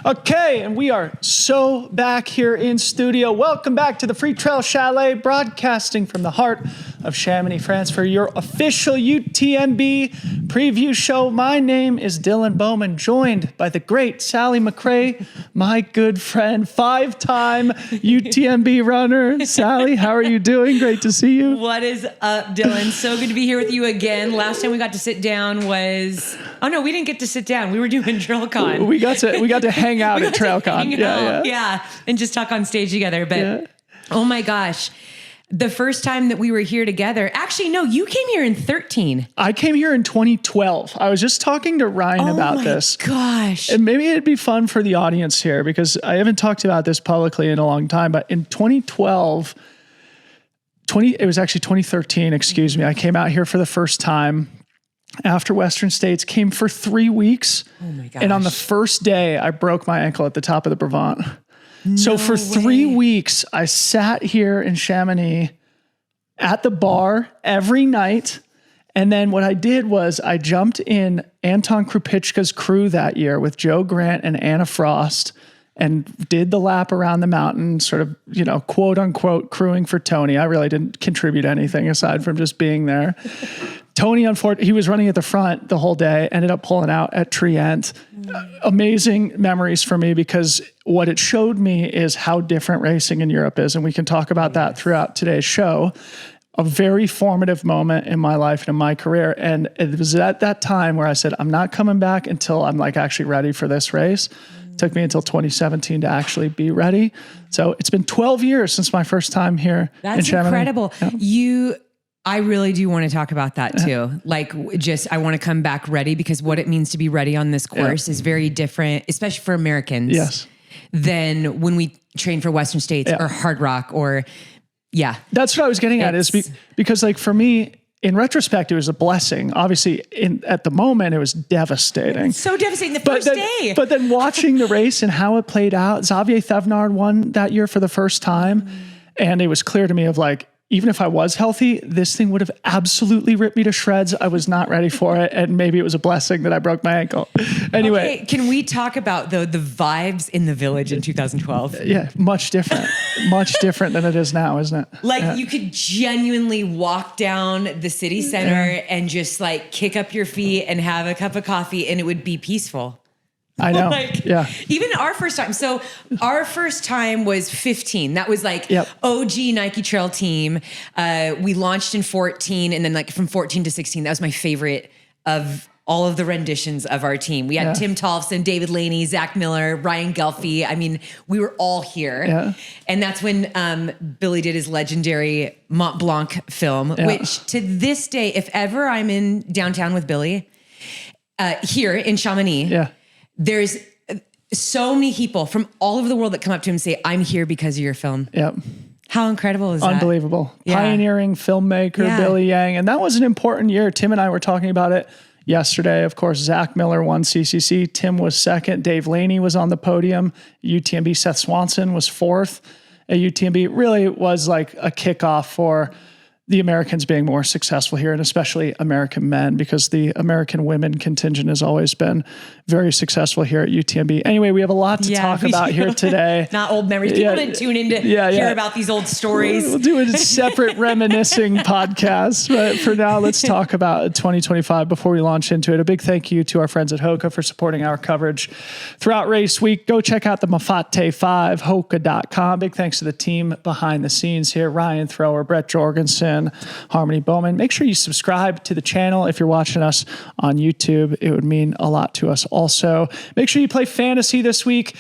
Okay, and we are so back here in studio. Welcome back to the Freetrail Chalet, broadcasting from the heart of Chamonix, France for your official UTMB preview show. My name is Dylan Bowman, joined by the great Sally McRae, my good friend, 5-time UTMB runner. Sally, how are you doing? Great to see you. What is up, Dylan? So good to be here with you again. Last time we got to sit down was... Oh, no, we didn't get to sit down. We were doing TrailCon. We got to hang out at TrailCon. Yeah, and just talk on stage together. But Oh my gosh. The first time that we were here together, actually, no, you came here in 2013. I came here in 2012. I was just talking to Ryan about this. Oh my gosh. And maybe it'd be fun for the audience here because I haven't talked about this publicly in a long time, but in 2012, it was actually 2013, excuse me. I came out here for the first time after Western States, came for 3 weeks. Oh my gosh. And on the first day, I broke my ankle at the top of the Brabant. So for 3 weeks, I sat here in Chamonix at the bar every night. And then what I did was I jumped in Anton Krupicka's crew that year with Joe Grant and Anna Frost and did the lap around the mountain, sort of, quote unquote, crewing for Tony. I really didn't contribute anything aside from just being there. Tony, unfortunately, he was running at the front the whole day, ended up pulling out at Trient. Amazing memories for me because what it showed me is how different racing in Europe is. And we can talk about that throughout today's show. A very formative moment in my life and in my career. And it was at that time where I said, I'm not coming back until I'm actually ready for this race. It took me until 2017 to actually be ready. So it's been 12 years since my first time here in Chamonix. That's incredible. Yeah. I really do want to talk about that too. I want to come back ready because what it means to be ready on this course is very different, especially for Americans, than when we train for Western States or Hard Rock or, That's what I was getting at is because for me, in retrospect, it was a blessing. Obviously, at the moment, it was devastating. So devastating the first day. But then watching the race and how it played out, Xavier Thevenard won that year for the first time. And it was clear to me of even if I was healthy, this thing would have absolutely ripped me to shreds. I was not ready for it. And maybe it was a blessing that I broke my ankle. Anyway. Okay, can we talk about the vibes in the village in 2012? Yeah, much different. Much different than it is now, isn't it? You could genuinely walk down the city center and just kick up your feet and have a cup of coffee and it would be peaceful. I know. Even our first time. So our first time was 15. That was OG Nike Trail team. We launched in 14 and then from 14 to 16, that was my favorite of all of the renditions of our team. We had Tim Tollefson, David Laney, Zach Miller, Ryan Gelfie. I mean, we were all here. Yeah. And that's when Billy did his legendary Mont Blanc film, which to this day, if ever I'm in downtown with Billy, here in Chamonix, there's so many people from all over the world that come up to him and say, I'm here because of your film. Yep. How incredible is that? Unbelievable. Pioneering filmmaker, Billy Yang. And that was an important year. Tim and I were talking about it yesterday. Of course, Zach Miller won CCC. Tim was second. Dave Laney was on the podium. UTMB, Seth Swanson was fourth at UTMB. It really was a kickoff for the Americans being more successful here, and especially American men, because the American women contingent has always been very successful here at UTMB. Anyway, we have a lot to talk about here today. Not old memories. People didn't tune in to hear about these old stories. We'll do a separate reminiscing podcast. But for now, let's talk about 2025 before we launch into it. A big thank you to our friends at Hoka for supporting our coverage throughout race week. Go check out the Mafate 5, Hoka.com. Big thanks to the team behind the scenes here, Ryan Thrower, Brett Jorgensen, Harmony Bowman. Make sure you subscribe to the channel if you're watching us on YouTube. It would mean a lot to us also. Make sure you play fantasy this week.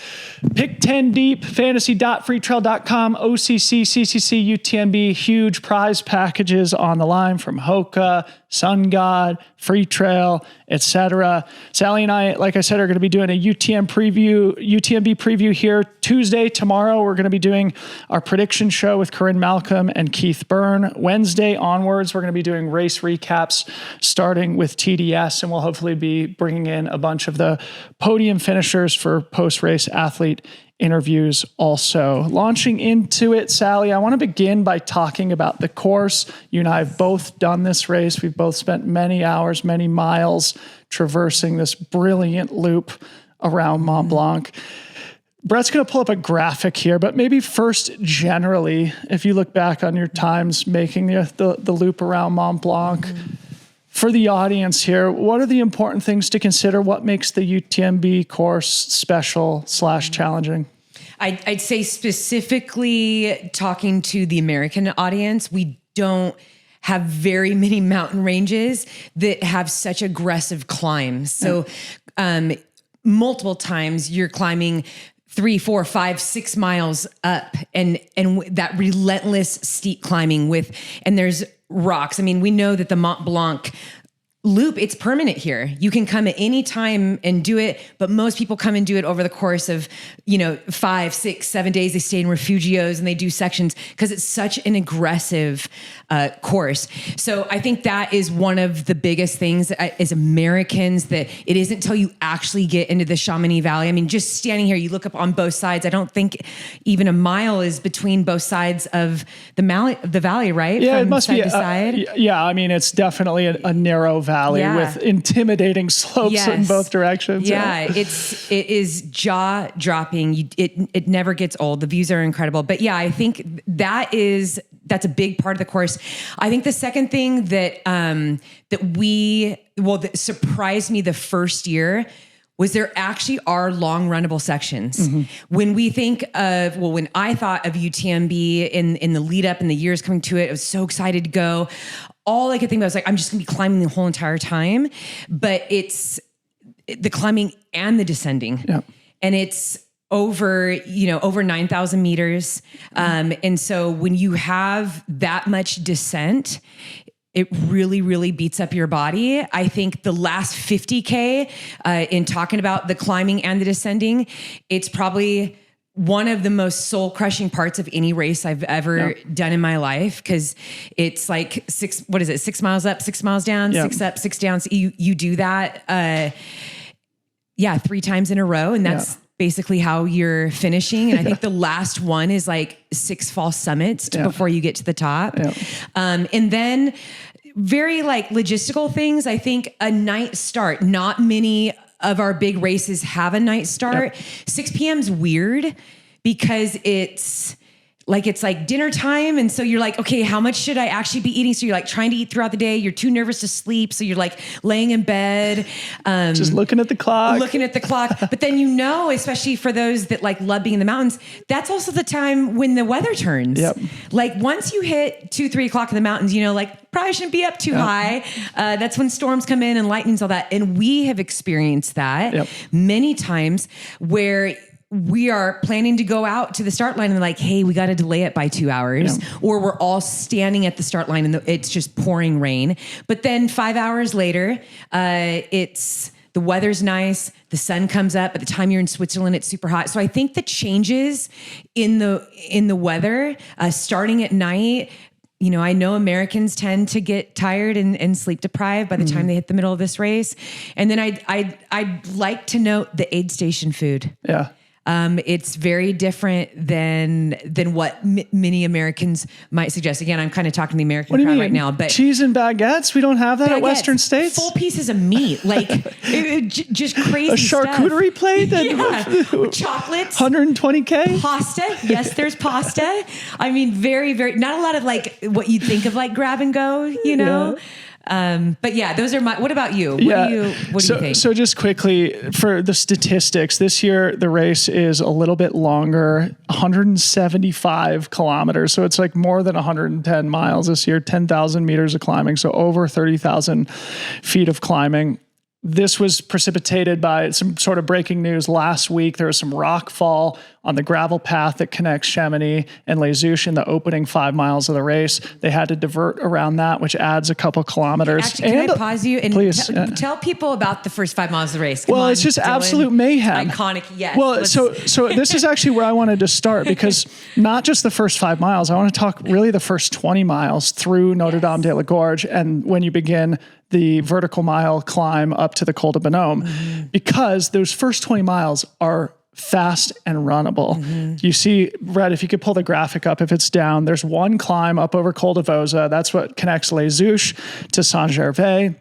Pick 10 deep, fantasy.freetrail.com, OCC, CCC, UTMB, huge prize packages on the line from Hoka, Sun God, Freetrail, etc. Sally and I, like I said, are going to be doing a UTMB preview here Tuesday. Tomorrow, we're going to be doing our prediction show with Corinne Malcolm and Keith Byrne. Wednesday onwards, we're going to be doing race recaps, starting with TDS, and we'll hopefully be bringing in a bunch of the podium finishers for post-race athlete interviews also. Launching into it, Sally, I want to begin by talking about the course. You and I have both done this race. We've both spent many hours, many miles traversing this brilliant loop around Mont Blanc. Brett's going to pull up a graphic here, but maybe first generally, if you look back on your times making the loop around Mont Blanc, for the audience here, what are the important things to consider? What makes the UTMB course special / challenging? I'd say specifically talking to the American audience, we don't have very many mountain ranges that have such aggressive climbs. So multiple times you're climbing 3, 4, 5, 6 miles up and that relentless steep climbing and there's rocks. I mean, we know that the Mont Blanc loop, it's permanent here. You can come at any time and do it, but most people come and do it over the course of, 5, 6, 7 days. They stay in refugios and they do sections because it's such an aggressive course. So I think that is one of the biggest things as Americans, that it isn't until you actually get into the Chamonix Valley. I mean, just standing here, you look up on both sides. I don't think even a mile is between both sides of the valley, right? Yeah, From it must side be. to side. Yeah, I mean, it's definitely a narrow valley with intimidating slopes in both directions. Yeah, it is jaw dropping. It never gets old. The views are incredible. But yeah, I think that's a big part of the course. I think the second thing that that surprised me the first year was there actually are long runnable sections. When we think of, when I thought of UTMB in the lead up and the years coming to it, I was so excited to go. All I could think about was I'm just gonna be climbing the whole entire time, but it's the climbing and the descending. Yep. And it's over 9,000 meters. And so when you have that much descent, it really, really beats up your body. I think the last 50K, in talking about the climbing and the descending, it's probably one of the most soul crushing parts of any race I've ever done in my life. Cause it's like 6 miles up, 6 miles down, 6 up, 6 down. So you do that, 3 times in a row. And that's basically how you're finishing. And I think the last one is like 6 false summits before you get to the top. And then very logistical things. I think a night start, not many of our big races have a night start. 6 p.m. is weird because it's like dinner time. And so you're like, okay, how much should I actually be eating? So you're trying to eat throughout the day. You're too nervous to sleep. So you're laying in bed. Just looking at the clock. But then, especially for those that love being in the mountains, that's also the time when the weather turns. Once you hit 2, 3 o'clock in the mountains, probably shouldn't be up too high. That's when storms come in and lightning's all that. And we have experienced that many times where we are planning to go out to the start line and they're like, hey, we got to delay it by 2 hours. Or we're all standing at the start line and it's just pouring rain. But then 5 hours later, the weather's nice. The sun comes up. By the time you're in Switzerland, it's super hot. So I think the changes in the weather, starting at night, I know Americans tend to get tired and sleep deprived by the time they hit the middle of this race. And then I'd like to note the aid station food. Yeah. It's very different than what many Americans might suggest. Again, I'm kind of talking to the American crowd right now, but cheese and baguettes, we don't have that at Western states. Full pieces of meat, just crazy. A charcuterie plate, chocolates, 120K pasta. Yes, there's pasta. I mean, very, very not a lot of what you'd think of grab and go. But those are what about you? What do you think? So just quickly for the statistics, this year, the race is a little bit longer, 175 kilometers. So it's more than 110 miles this year, 10,000 meters of climbing. So over 30,000 feet of climbing. This was precipitated by some sort of breaking news last week. There was some rock fall on the gravel path that connects Chamonix and Les Zouches in the opening 5 miles of the race. They had to divert around that, which adds a couple kilometers. Actually, can I pause you and please, tell people about the first 5 miles of the race? It's just Dylan, absolute mayhem. Iconic, yes. Well, so this is actually where I wanted to start because not just the first 5 miles. I want to talk really the first 20 miles through Notre Dame de la Gorge and when you begin the vertical mile climb up to the Col de Bonhomme, because those first 20 miles are fast and runnable. You see, Brett, if you could pull the graphic up, if it's down, there's one climb up over Col de Vosa. That's what connects Les Zouches to Saint-Gervais.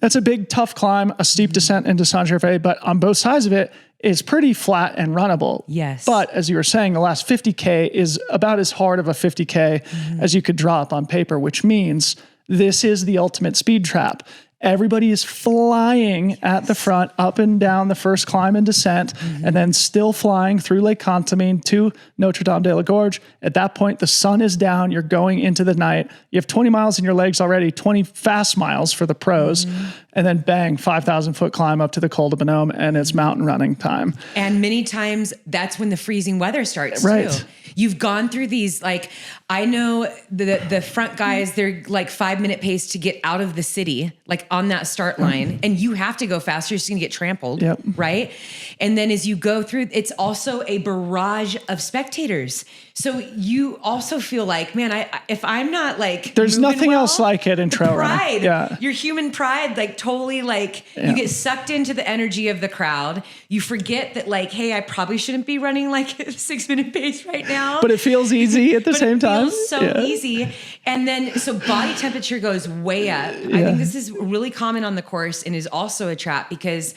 That's a big, tough climb, a steep descent into Saint-Gervais, but on both sides of it, is pretty flat and runnable. Yes. But as you were saying, the last 50K is about as hard of a 50K as you could drop on paper, which means this is the ultimate speed trap. Everybody is flying at the front, up and down the first climb and descent, and then still flying through Lake Contamine to Notre Dame de la Gorge. At that point, the sun is down. You're going into the night. You have 20 miles in your legs already, 20 fast miles for the pros, and then bang, 5,000 foot climb up to the Col de Bonhomme, and it's mountain running time. And many times that's when the freezing weather starts Right. too. You've gone through these, like, I know the front guys, they're like 5-minute pace to get out of the city, like on that start line. And you have to go faster. You're just gonna get trampled, right? And then as you go through, it's also a barrage of spectators. So you also feel like, man, if I'm not like, there's nothing else like it in trail pride, running. your human pride, like totally like you get sucked into the energy of the crowd. You forget that like, hey, I probably shouldn't be running like a 6-minute pace right now. But it feels easy at the same time. It feels so easy. And then, so body temperature goes way up. I think this is really common on the course and is also a trap because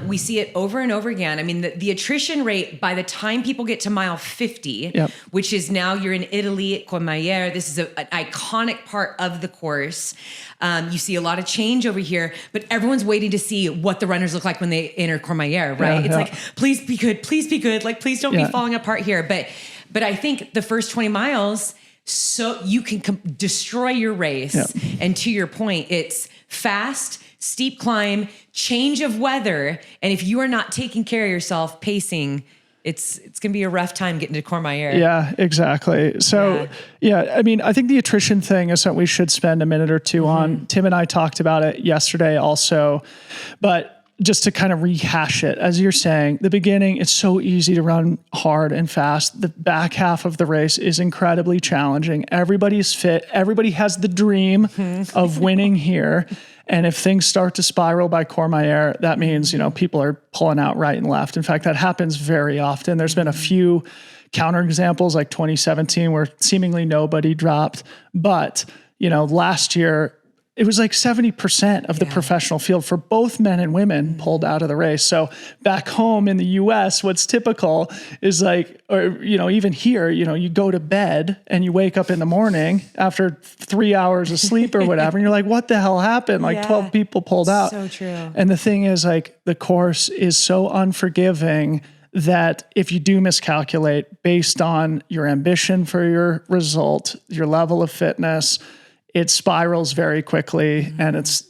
we see it over and over again. I mean, the attrition rate by the time people get to mile 50, which is now you're in Italy at Courmayeur. This is an iconic part of the course. You see a lot of change over here, but everyone's waiting to see what the runners look like when they enter Courmayeur, right? It's like, please be good, please be good. Like, please don't be falling apart here. But I think the first 20 miles, so you can destroy your race. And to your point, it's fast, steep climb, change of weather. And if you are not taking care of yourself, pacing, it's going to be a rough time getting to Courmayeur. Yeah, exactly. So, I mean, I think the attrition thing is something we should spend a minute or two on. Tim and I talked about it yesterday also, but just to kind of rehash it, as you're saying, the beginning, it's so easy to run hard and fast. The back half of the race is incredibly challenging. Everybody's fit. Everybody has the dream of winning here. And if things start to spiral by Courmayeur, that means, people are pulling out right and left. In fact, that happens very often. There's been a few counterexamples like 2017 where seemingly nobody dropped. But, last year, it was like 70% of the professional field for both men and women pulled out of the race. So back home in the US, what's typical is like, or, even here, you go to bed and you wake up in the morning after 3 hours of sleep or whatever. And you're like, what the hell happened? Like 12 people pulled out. So true. And the thing is like, the course is so unforgiving that if you do miscalculate based on your ambition for your result, your level of fitness, it spirals very quickly, and it's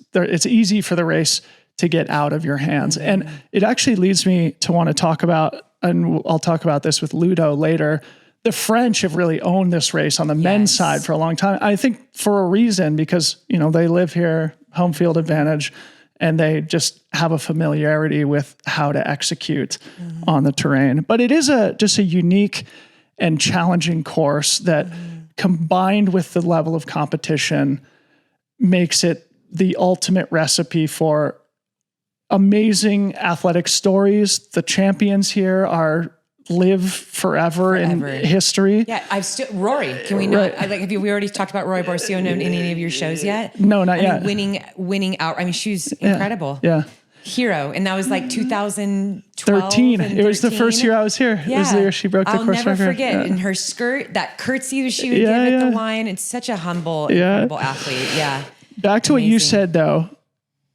easy for the race to get out of your hands. And it actually leads me to want to talk about, and I'll talk about this with Ludo later, the French have really owned this race on the men's side for a long time. I think for a reason, because, they live here, home field advantage, and they just have a familiarity with how to execute on the terrain. But it is just a unique and challenging course that combined with the level of competition makes it the ultimate recipe for amazing athletic stories. The champions here live forever in history. Yeah, Rory. Can we not? Have we already talked about Rory Borcio in any of your shows yet? No, not yet. Winning out. I mean, she's incredible. Yeah. Hero, and that was like 2012. 13. It was the first year I was here. Yeah. It was the year she broke the course record. I'll never forget. And her skirt, that curtsy she would give at the line. It's such a humble, incredible athlete. Yeah. Back to what you said, though.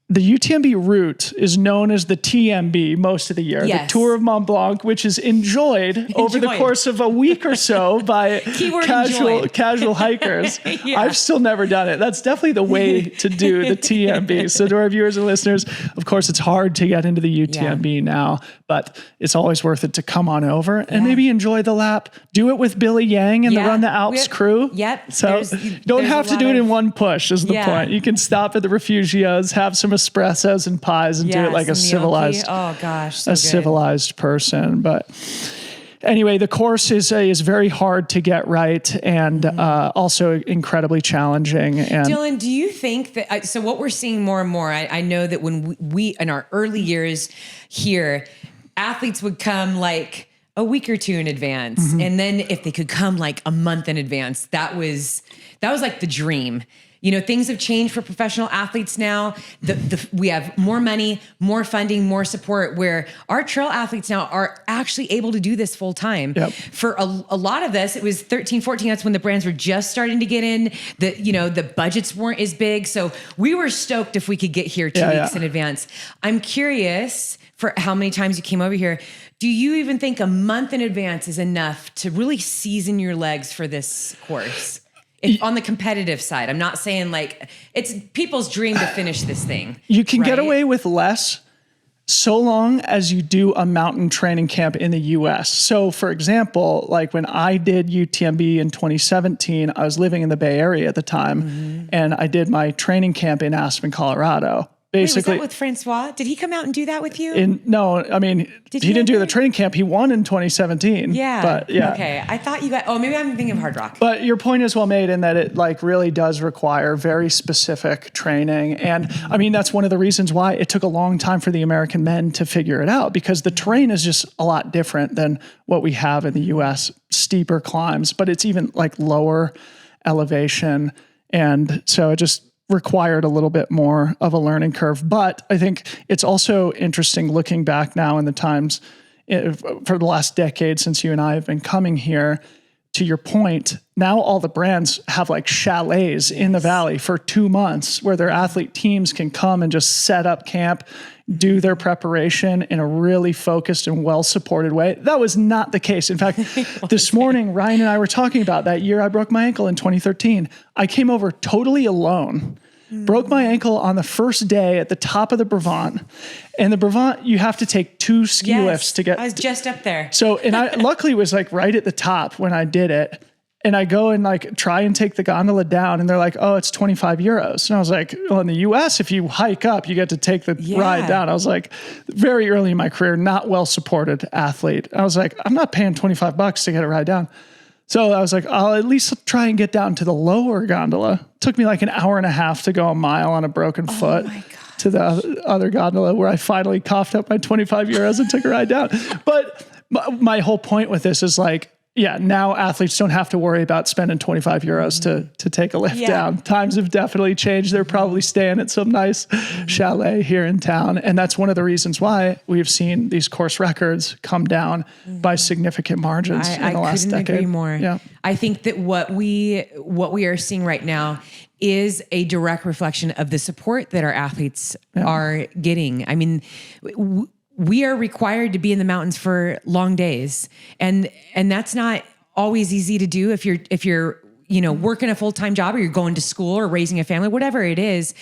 The UTMB route is known as the TMB most of the year, the Tour of Mont Blanc, which is enjoyed over the course of a week or so by casual hikers. I've still never done it. That's definitely the way to do the TMB. So to our viewers and listeners, of course, it's hard to get into the UTMB now, but it's always worth it to come on over and maybe enjoy the lap. Do it with Billy Yang and the Run the Alps crew. So you don't have to do it in one push is the point. You can stop at the Refugios, have some espressos and pies and do it like a civilized, civilized person. But anyway, the course is very hard to get right and also incredibly challenging. And Dylan, do you think that, so what we're seeing more and more, I know that when we in our early years here, athletes would come like a week or two in advance. And then if they could come like a month in advance, that was like the dream. Things have changed for professional athletes now. We have more money, more funding, more support, where our trail athletes now are actually able to do this full time. Yep. For a lot of us, it was 13, 14. That's when the brands were just starting to get in. The budgets weren't as big. So we were stoked if we could get here 2 weeks in advance. I'm curious for how many times you came over here. Do you even think a month in advance is enough to really season your legs for this course? On the competitive side, I'm not saying like it's people's dream to finish this thing. You can get away with less so long as you do a mountain training camp in the US. So for example, like when I did UTMB in 2017, I was living in the Bay Area at the time, and I did my training camp in Aspen, Colorado. Basically, wait, was that with Francois? Did he come out and do that with you? No, I mean, he didn't do the training camp. He won in 2017. Yeah. But yeah. Okay. I thought you got, maybe I'm thinking of Hard Rock. But your point is well made in that it like really does require very specific training. And I mean, that's one of the reasons why it took a long time for the American men to figure it out, because the terrain is just a lot different than what we have in the US, steeper climbs, but it's even like lower elevation. And so it just required a little bit more of a learning curve. But I think it's also interesting looking back now in the times for the last decade since you and I have been coming here. To your point, now all the brands have like chalets in the valley for 2 months where their athlete teams can come and just set up camp, do their preparation in a really focused and well-supported way. That was not the case. In fact, this morning, Ryan and I were talking about that year I broke my ankle in 2013. I came over totally alone, broke my ankle on the first day at the top of the Brevant. And the Brevant, you have to take 2 ski lifts to get. I was just up there. So, and I luckily was like right at the top when I did it. And I go and like try and take the gondola down, and they're like, oh, it's 25 euros. And I was like, well, in the US, if you hike up, you get to take the ride down. I was like, very early in my career, not well-supported athlete. I was like, I'm not paying $25 to get a ride down. So I was like, I'll at least try and get down to the lower gondola. It took me like an hour and a half to go a mile on a broken foot to the other gondola, where I finally coughed up my 25 euros and took a ride down. But my whole point with this is like, yeah, now athletes don't have to worry about spending 25 euros to take a lift down. Times have definitely changed. They're probably staying at some nice chalet here in town. And that's one of the reasons why we've seen these course records come down by significant margins in the last decade. I couldn't agree more. Yeah. I think that what we are seeing right now is a direct reflection of the support that our athletes are getting. I mean, we are required to be in the mountains for long days. And that's not always easy to do if you're working a full-time job, or you're going to school or raising a family, whatever it is.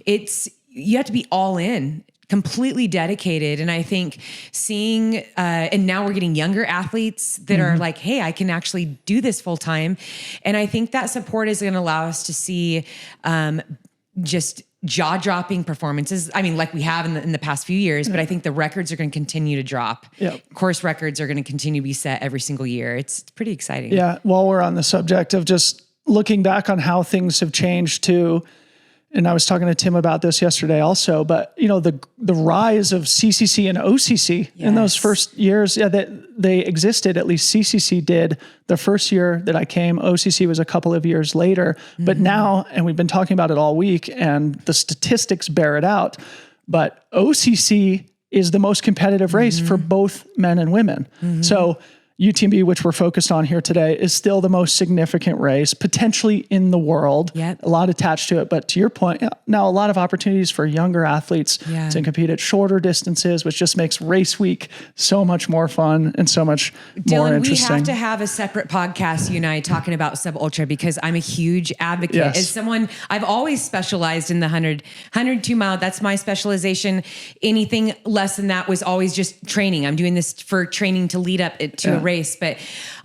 You have to be all in, completely dedicated. And I think seeing, and now we're getting younger athletes that are like, hey, I can actually do this full time. And I think that support is going to allow us to see, just jaw-dropping performances. I mean, like we have in the past few years, but I think the records are going to continue to drop. Yep. Course records are going to continue to be set every single year. It's pretty exciting. Yeah. While we're on the subject of just looking back on how things have changed too, and I was talking to Tim about this yesterday also, but the rise of CCC and OCC in those first years, they existed, at least CCC did the first year that I came. OCC was a couple of years later, but now, and we've been talking about it all week, and the statistics bear it out, but OCC is the most competitive race for both men and women. So UTMB, which we're focused on here today, is still the most significant race potentially in the world. Yep. A lot attached to it. But to your point, now a lot of opportunities for younger athletes to compete at shorter distances, which just makes race week so much more fun and so much more interesting. We have to have a separate podcast, you and I, talking about sub ultra, because I'm a huge advocate. Yes. As someone, I've always specialized in the 102 mile. That's my specialization. Anything less than that was always just training. I'm doing this for training to lead up to a race. But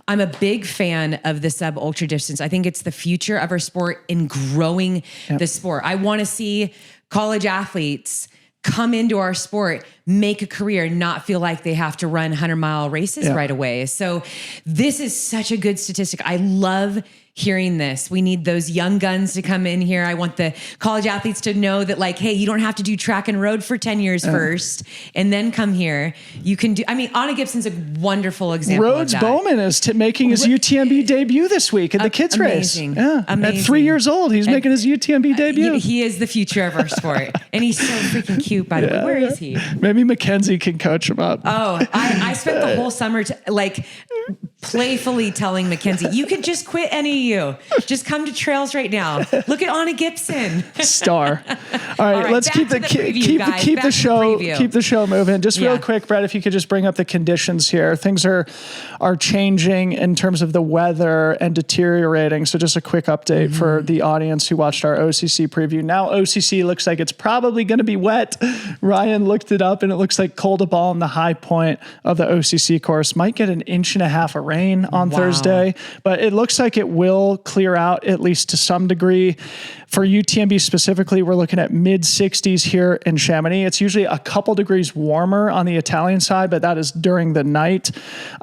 I'm a big fan of the sub ultra distance. I think it's the future of our sport in growing the sport. I want to see college athletes come into our sport, make a career, not feel like they have to run 100-mile races right away. So this is such a good statistic. I love hearing this. We need those young guns to come in here. I want the college athletes to know that like, hey, you don't have to do track and road for 10 years first and then come here. You can do, I mean, Anna Gibson's a wonderful example Rhodes of that. Bowman is making his UTMB debut this week in the kids race. Yeah. Amazing. At 3 years old, he's making his UTMB debut. He is the future of our sport. And he's so freaking cute, by the way. Where is he? Maybe Mackenzie can coach him up. Oh, I spent the whole summer playfully telling Mackenzie, you could just quit NAU. Just come to trails right now. Look at Anna Gibson. Star. All right, let's keep the show moving. Just real quick, Brett, if you could just bring up the conditions here. Things are changing in terms of the weather and deteriorating. So just a quick update for the audience who watched our OCC preview. Now OCC looks like it's probably going to be wet. Ryan looked it up and it looks like Coldeball in the high point of the OCC course might get 1.5 inches of rain on Thursday, but it looks like it will clear out at least to some degree. For UTMB specifically, we're looking at mid 60s here in Chamonix. It's usually a couple degrees warmer on the Italian side, but that is during the night.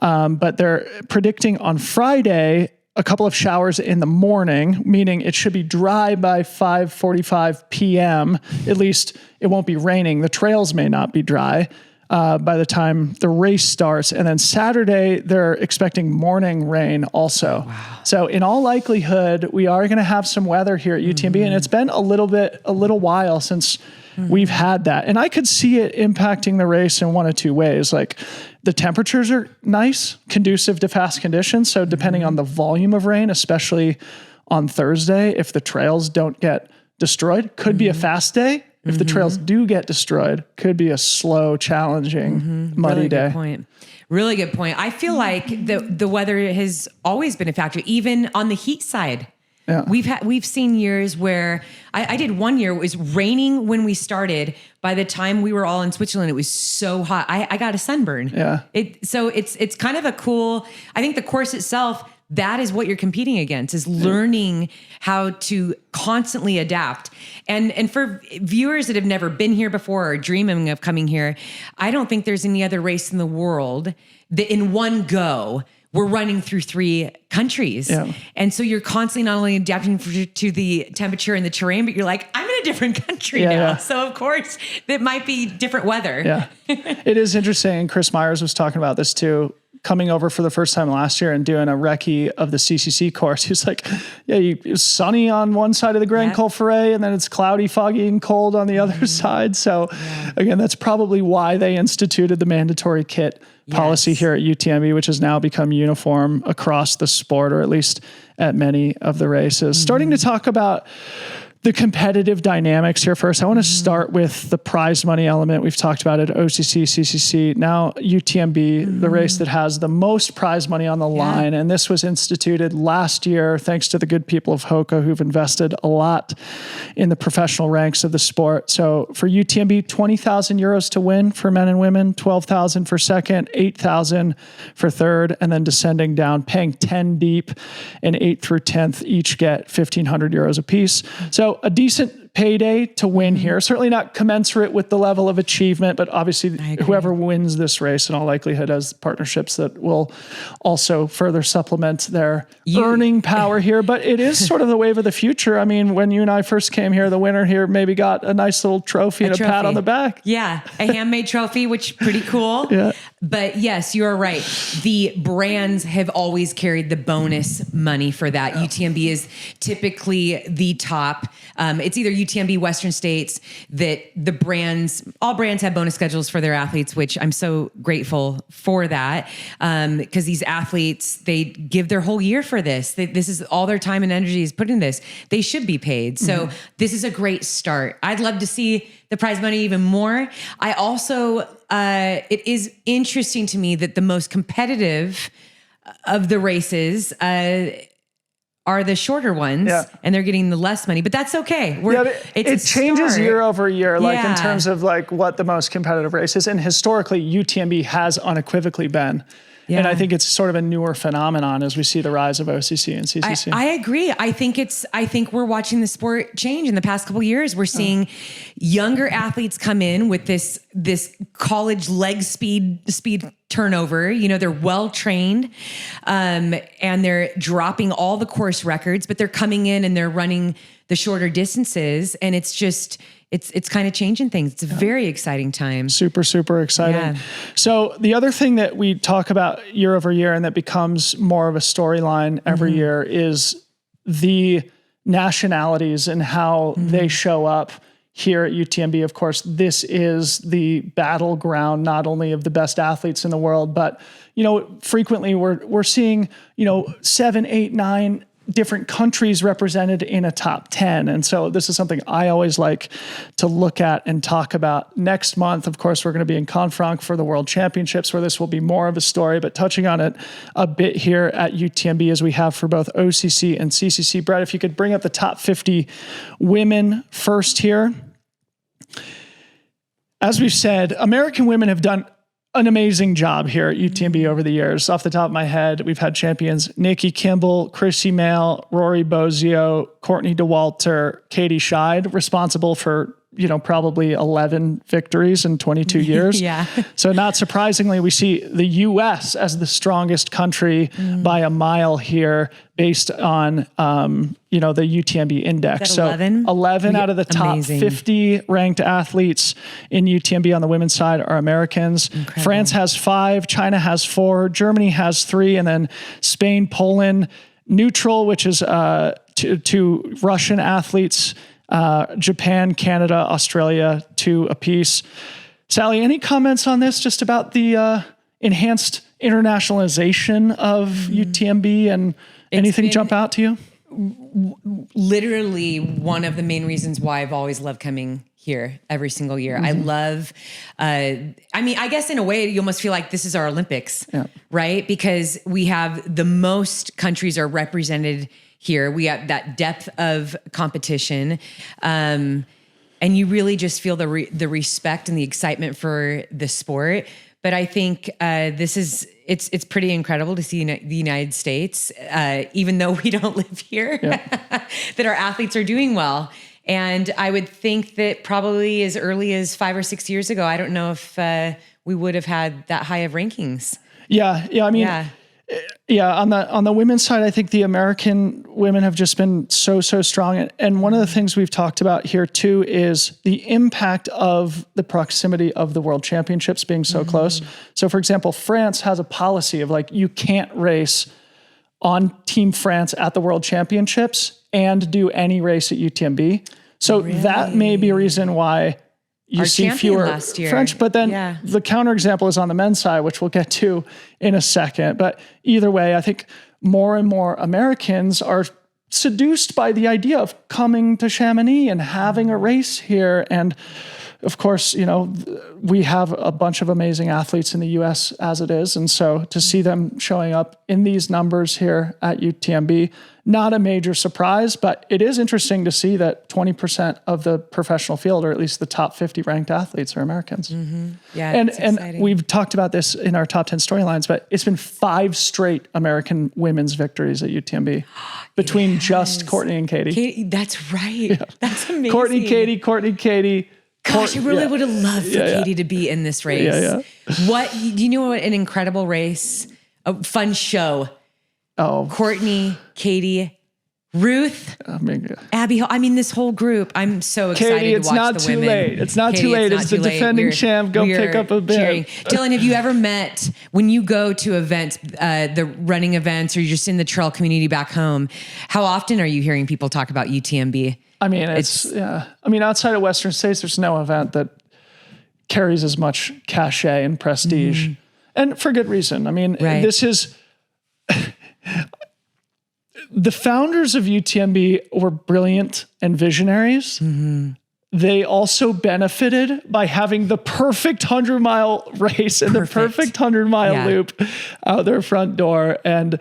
But they're predicting on Friday a couple of showers in the morning, meaning it should be dry by 5:45 p.m. At least it won't be raining. The trails may not be dry by the time the race starts. And then Saturday, they're expecting morning rain also. Wow. So in all likelihood, we are going to have some weather here at UTMB. And it's been a little while since we've had that. And I could see it impacting the race in one of two ways. Like the temperatures are nice, conducive to fast conditions. So depending on the volume of rain, especially on Thursday, if the trails don't get destroyed, could be a fast day. If the trails do get destroyed, could be a slow, challenging, muddy day. Really good point. I feel like the weather has always been a factor, even on the heat side. Yeah. We've seen years where I did one year, it was raining when we started. By the time we were all in Switzerland, it was so hot. I got a sunburn. Yeah. So it's kind of a cool, I think the course itself, that is what you're competing against, is learning how to constantly adapt. And for viewers that have never been here before or dreaming of coming here, I don't think there's any other race in the world that in one go, we're running through 3 countries. Yeah. And so you're constantly not only adapting to the temperature and the terrain, but you're like, I'm in a different country now. Yeah. So of course, it might be different weather. Yeah, it is interesting. And Chris Myers was talking about this too, coming over for the first time last year and doing a recce of the CCC course. He's like, yeah, it was sunny on one side of the Grand Col Ferret, and then it's cloudy, foggy, and cold on the other side. So again, that's probably why they instituted the mandatory kit policy here at UTMB, which has now become uniform across the sport, or at least at many of the races. Starting to talk about the competitive dynamics here first. I want to start with the prize money element. We've talked about it, OCC, CCC, now UTMB, the race that has the most prize money on the line. And this was instituted last year, thanks to the good people of Hoka who've invested a lot in the professional ranks of the sport. So for UTMB, 20,000 euros to win for men and women, 12,000 for second, 8,000 for third, and then descending down, paying 10 deep, and 8th through 10th each get 1,500 euros apiece. So a decent payday to win here. Certainly not commensurate with the level of achievement, but obviously whoever wins this race in all likelihood has partnerships that will also further supplement their earning power here. But it is sort of the wave of the future. I mean, when you and I first came here, the winner here maybe got a nice little trophy and a pat on the back. Yeah, a handmade trophy, which pretty cool. Yeah. But yes, you're right. The brands have always carried the bonus money for that. UTMB is typically the top. It's either UTMB Western States that all brands have bonus schedules for their athletes, which I'm so grateful for that. Because these athletes, they give their whole year for this. This is all their time and energy is put in this. They should be paid. So this is a great start. I'd love to see the prize money even more. I also, it is interesting to me that the most competitive of the races, are the shorter ones, and they're getting the less money, but that's okay. It changes year over year, like in terms of like what the most competitive race is. And historically, UTMB has unequivocally been. Yeah. And I think it's sort of a newer phenomenon as we see the rise of OCC and CCC. I agree. I think we're watching the sport change in the past couple of years. We're seeing younger athletes come in with this this college leg speed turnover. You know, they're well trained, and they're dropping all the course records, but they're coming in and they're running the shorter distances, and it's just it's kind of changing things. It's a very exciting time. Super, super exciting. Yeah. So the other thing that we talk about year over year and that becomes more of a storyline every year is the nationalities and how they show up here at UTMB. Of course, this is the battleground, not only of the best athletes in the world, but, you know, frequently we're seeing, you know, 7, 8, 9 different countries represented in a top 10. And so this is something I always like to look at and talk about. Next month, of course, we're going to be in Confranc for the World Championships, where this will be more of a story, but touching on it a bit here at UTMB as we have for both OCC and CCC. Brett, if you could bring up the top 50 women first here. As we've said, American women have done an amazing job here at UTMB over the years. Off the top of my head, we've had champions Nikki Kimball, Chrissy Mail, Rory Bozio, Courtney DeWalter, Katie Scheid, responsible for, you know, probably 11 victories in 22 years. Yeah. So not surprisingly, we see the US as the strongest country by a mile here based on, you know, the UTMB index. Is that 11? So 11 out of the top 50 ranked athletes in UTMB on the women's side are Americans. Incredible. France has 5, China has 4, Germany has 3, and then Spain, Poland, neutral, which is two Russian athletes, Japan, Canada, Australia, 2 apiece. Sally, any comments on this, just about the enhanced internationalization of UTMB, and anything jump out to you? Literally one of the main reasons why I've always loved coming here every single year. I love, I mean, I guess in a way you almost feel like this is our Olympics, right? Because we have the most countries are represented here. We have that depth of competition. And you really just feel the respect and the excitement for the sport. But I think it's pretty incredible to see the United States, even though we don't live here, that our athletes are doing well. And I would think that probably as early as 5 or 6 years ago, I don't know if we would have had that high of rankings. Yeah. I mean, on the women's side, I think the American women have just been so strong. And one of the things we've talked about here too is the impact of the proximity of the World Championships being so close. So for example, France has a policy of like, you can't race on Team France at the World Championships and do any race at UTMB. So that may be a reason why you see fewer French, but then the counterexample is on the men's side, which we'll get to in a second. But either way, I think more and more Americans are seduced by the idea of coming to Chamonix and having a race here. And of course, you know, we have a bunch of amazing athletes in the US as it is. And so to see them showing up in these numbers here at UTMB, not a major surprise, but it is interesting to see that 20% of the professional field, or at least the top 50 ranked athletes, are Americans. Yeah, and we've talked about this in our top 10 storylines, but it's been 5 straight American women's victories at UTMB between just Courtney and Katie. That's right. Yeah. That's amazing. Courtney, Katie. Gosh, I really would have loved for Katie to be in this race. Do you know what an incredible race, a fun show? Oh, Courtney, Katie, Ruth, Abby. I mean, this whole group. I'm so excited Katie, to watch the women. It's not too late. It's the defending champ. Go pick up a bib. Dylan, have you ever met, when you go to events, the running events, or you're just in the trail community back home, how often are you hearing people talk about UTMB? I mean, I mean, outside of Western states, there's no event that carries as much cachet and prestige, and for good reason. I mean, this is the founders of UTMB were brilliant and visionaries. They also benefited by having the perfect 100-mile race and the perfect 100-mile loop out their front door. And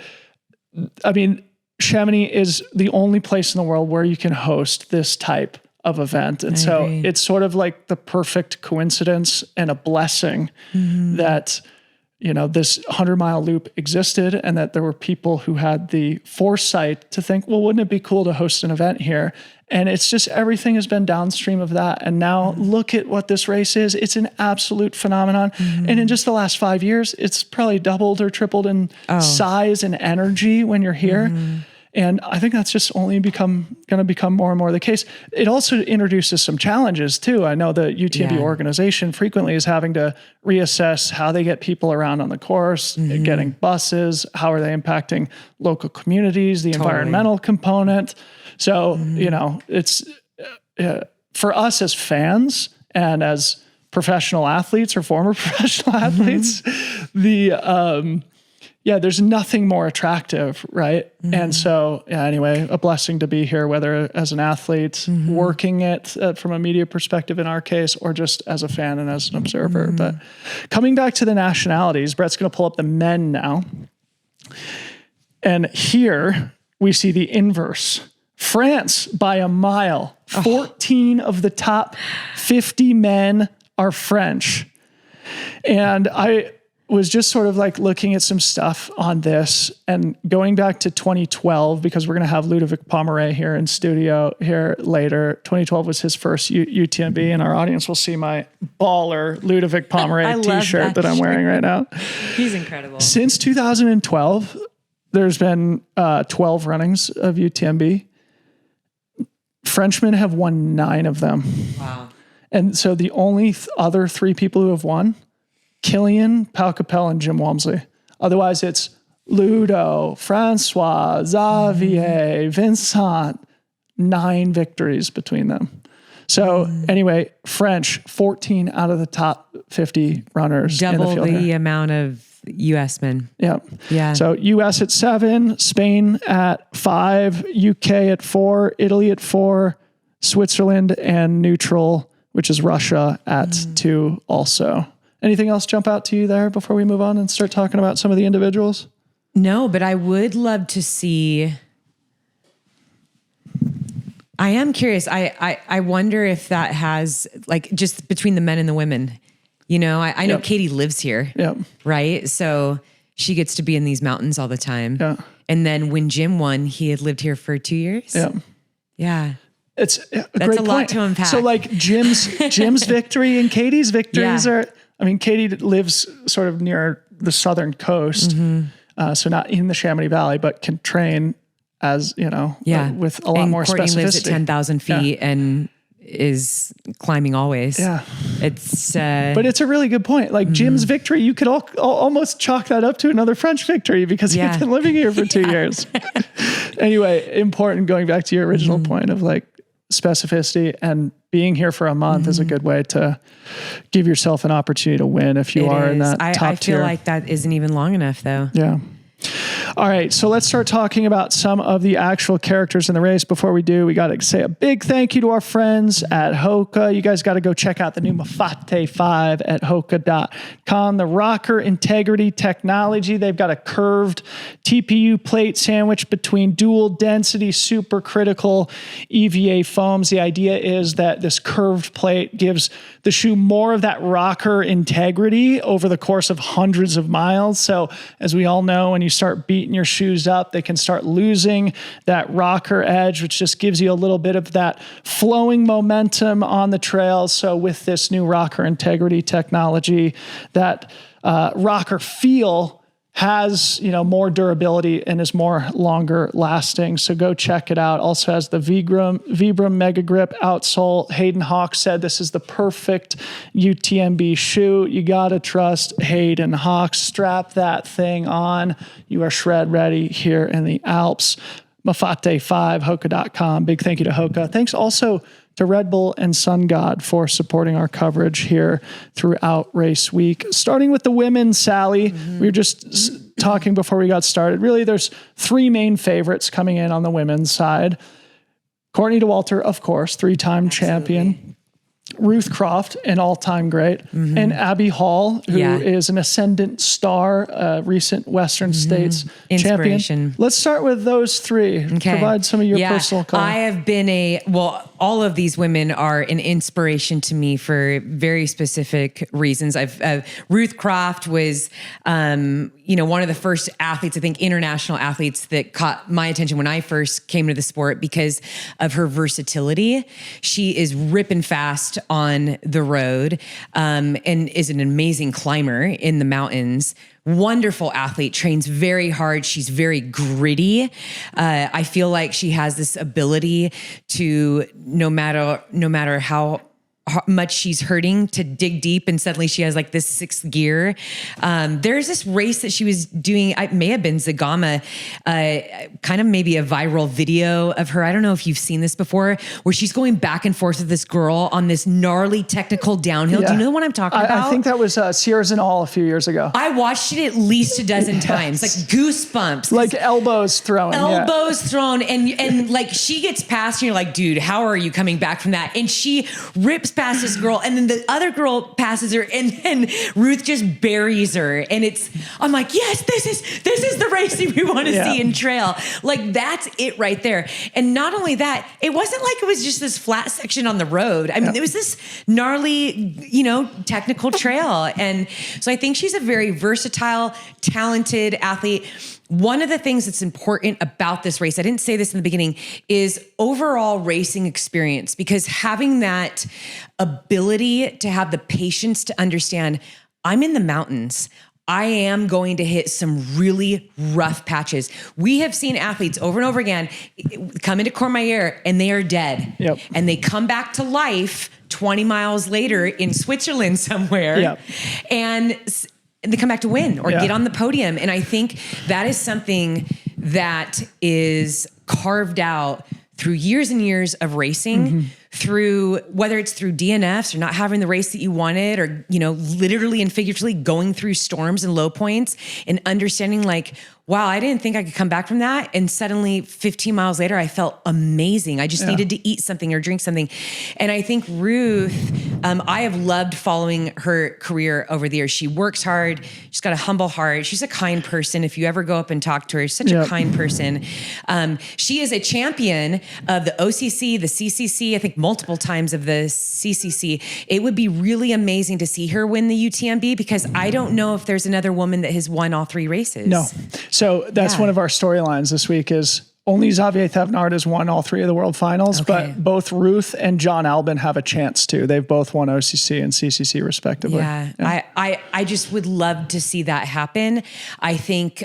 I mean, Chamonix is the only place in the world where you can host this type of event. And so it's sort of like the perfect coincidence and a blessing that this 100-mile loop existed and that there were people who had the foresight to think, well, wouldn't it be cool to host an event here? And it's just everything has been downstream of that. And now look at what this race is. It's an absolute phenomenon. And in just the last 5 years, it's probably doubled or tripled in size and energy when you're here. And I think that's just only going to become more and more the case. It also introduces some challenges too. I know the UTMB organization frequently is having to reassess how they get people around on the course, getting buses, how are they impacting local communities, the environmental component. So, it's for us as fans and as professional athletes or former professional athletes, there's nothing more attractive, right? And so, anyway, a blessing to be here, whether as an athlete, working it from a media perspective in our case, or just as a fan and as an observer. But coming back to the nationalities, Brett's going to pull up the men now. And here we see the inverse. France by a mile. 14 of the top 50 men are French. And I was just sort of like looking at some stuff on this and going back to 2012, because we're going to have Ludovic Pommeret here in studio here later. 2012 was his first UTMB, and our audience will see my baller Ludovic Pommeret t-shirt that I'm wearing right now. He's incredible. Since 2012, there's been 12 runnings of UTMB. Frenchmen have won 9 of them. Wow. And so the only other 3 people who have won, Killian, Pau Capel, and Jim Walmsley. Otherwise, it's Ludo, Francois, Xavier, Vincent. 9 victories between them. So anyway, French, 14 out of the top 50 runners. Double in the field here. amount of U.S. men. Yeah. So U.S. at 7, Spain at 5, UK at 4, Italy at 4, Switzerland and neutral, which is Russia, at 2 also. Anything else jump out to you there before we move on and start talking about some of the individuals? No, but I would love to see. I am curious. I wonder if that has, like, just between the men and the women. I know Katie lives here, right? So she gets to be in these mountains all the time. Yeah. And then when Jim won, he had lived here for 2 years. Yeah. That's a lot to unpack. So like Jim's victory and Katie's victories are, Katie lives sort of near the southern coast. So not in the Chamonix Valley, but can train as, with a lot more Courtney specificity. Lives at 10,000 feet and is climbing always. Yeah. It's, but it's a really good point. Like Jim's victory, you could almost chalk that up to another French victory because he's been living here for 2 years. Anyway, important, going back to your original point of like specificity, and being here for a month is a good way to give yourself an opportunity to win if you are in that top tier. I feel like that isn't even long enough though. Yeah. All right, so let's start talking about some of the actual characters in the race. Before we do, we got to say a big thank you to our friends at Hoka. You guys got to go check out the new Mafate 5 at Hoka.com. The rocker integrity technology. They've got a curved TPU plate sandwich between dual density supercritical EVA foams. The idea is that this curved plate gives the shoe more of that rocker integrity over the course of hundreds of miles. So as we all know, when you start beating your shoes up, they can start losing that rocker edge, which just gives you a little bit of that flowing momentum on the trail. So with this new rocker integrity technology, that rocker feel has, more durability and is more longer lasting. So go check it out. Also has the Vibram Mega Grip outsole. Hayden Hawks said this is the perfect UTMB shoe. You got to trust Hayden Hawks. Strap that thing on. You are shred ready here in the Alps. Mafate 5, Hoka.com. Big thank you to Hoka. Thanks also to Red Bull and Sun God for supporting our coverage here throughout race week. Starting with the women, Sally, we were just talking before we got started. Really, there's 3 main favorites coming in on the women's side. Courtney Dauwalter, of course, 3-time champion. Ruth Croft, an all-time great, and Abby Hall, who is an ascendant star, recent Western States champion. Let's start with those 3. Okay. Provide some of your personal comment. I have been all of these women are an inspiration to me for very specific reasons. Ruth Croft was, one of the first athletes, I think international athletes that caught my attention when I first came to the sport because of her versatility. She is ripping fast on the road, and is an amazing climber in the mountains. Wonderful athlete, trains very hard. She's very gritty. I feel like she has this ability to, no matter how much she's hurting, to dig deep, and suddenly she has like this sixth gear. There's this race that she was doing, it may have been Zagama, kind of maybe a viral video of her. I don't know if you've seen this before, where she's going back and forth with this girl on this gnarly technical downhill. Yeah. Do you know what I'm talking about? I think that was Sierras and All a few years ago. I watched it at least a dozen times, like goosebumps. Like elbows thrown. Thrown. And like she gets past and you're like, dude, how are you coming back from that? And she rips past this girl, and then the other girl passes her, and then Ruth just buries her. And I'm like, yes, this is the race that we want to see in trail. Like, that's it right there. And not only that, it wasn't like it was just this flat section on the road. I mean, it was this gnarly, technical trail. And so I think she's a very versatile, talented athlete. One of the things that's important about this race, I didn't say this in the beginning, is overall racing experience, because having that ability to have the patience to understand, I'm in the mountains. I am going to hit some really rough patches. We have seen athletes over and over again come into Courmayeur and they are dead. Yep. And they come back to life 20 miles later in Switzerland somewhere. Yep. And they come back to win or get on the podium. And I think that is something that is carved out through years and years of racing, through whether it's through DNFs or not having the race that you wanted, or, literally and figuratively going through storms and low points and understanding like, wow, I didn't think I could come back from that. And suddenly 15 miles later, I felt amazing. I just needed to eat something or drink something. And I think Ruth, I have loved following her career over the years. She works hard. She's got a humble heart. She's a kind person. If you ever go up and talk to her, she's such a kind person. She is a champion of the OCC, the CCC, I think multiple times of the CCC. It would be really amazing to see her win the UTMB, because I don't know if there's another woman that has won all three races. No. So that's one of our storylines this week is only Xavier Thévenard has won all three of the world finals, but both Ruth and John Albin have a chance to. They've both won OCC and CCC respectively. Yeah. I just would love to see that happen. I think,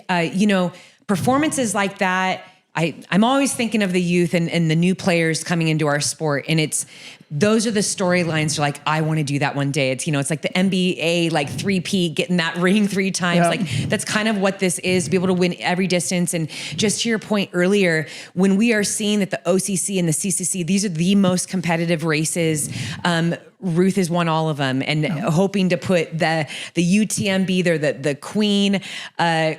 performances like that, I'm always thinking of the youth and the new players coming into our sport. And those are the storylines. You're like, I want to do that one day. It's like the NBA, like 3P, getting that ring 3 times. Like that's kind of what this is, to be able to win every distance. And just to your point earlier, when we are seeing that the OCC and the CCC, these are the most competitive races, Ruth has won all of them, and hoping to put the UTMB there, the queen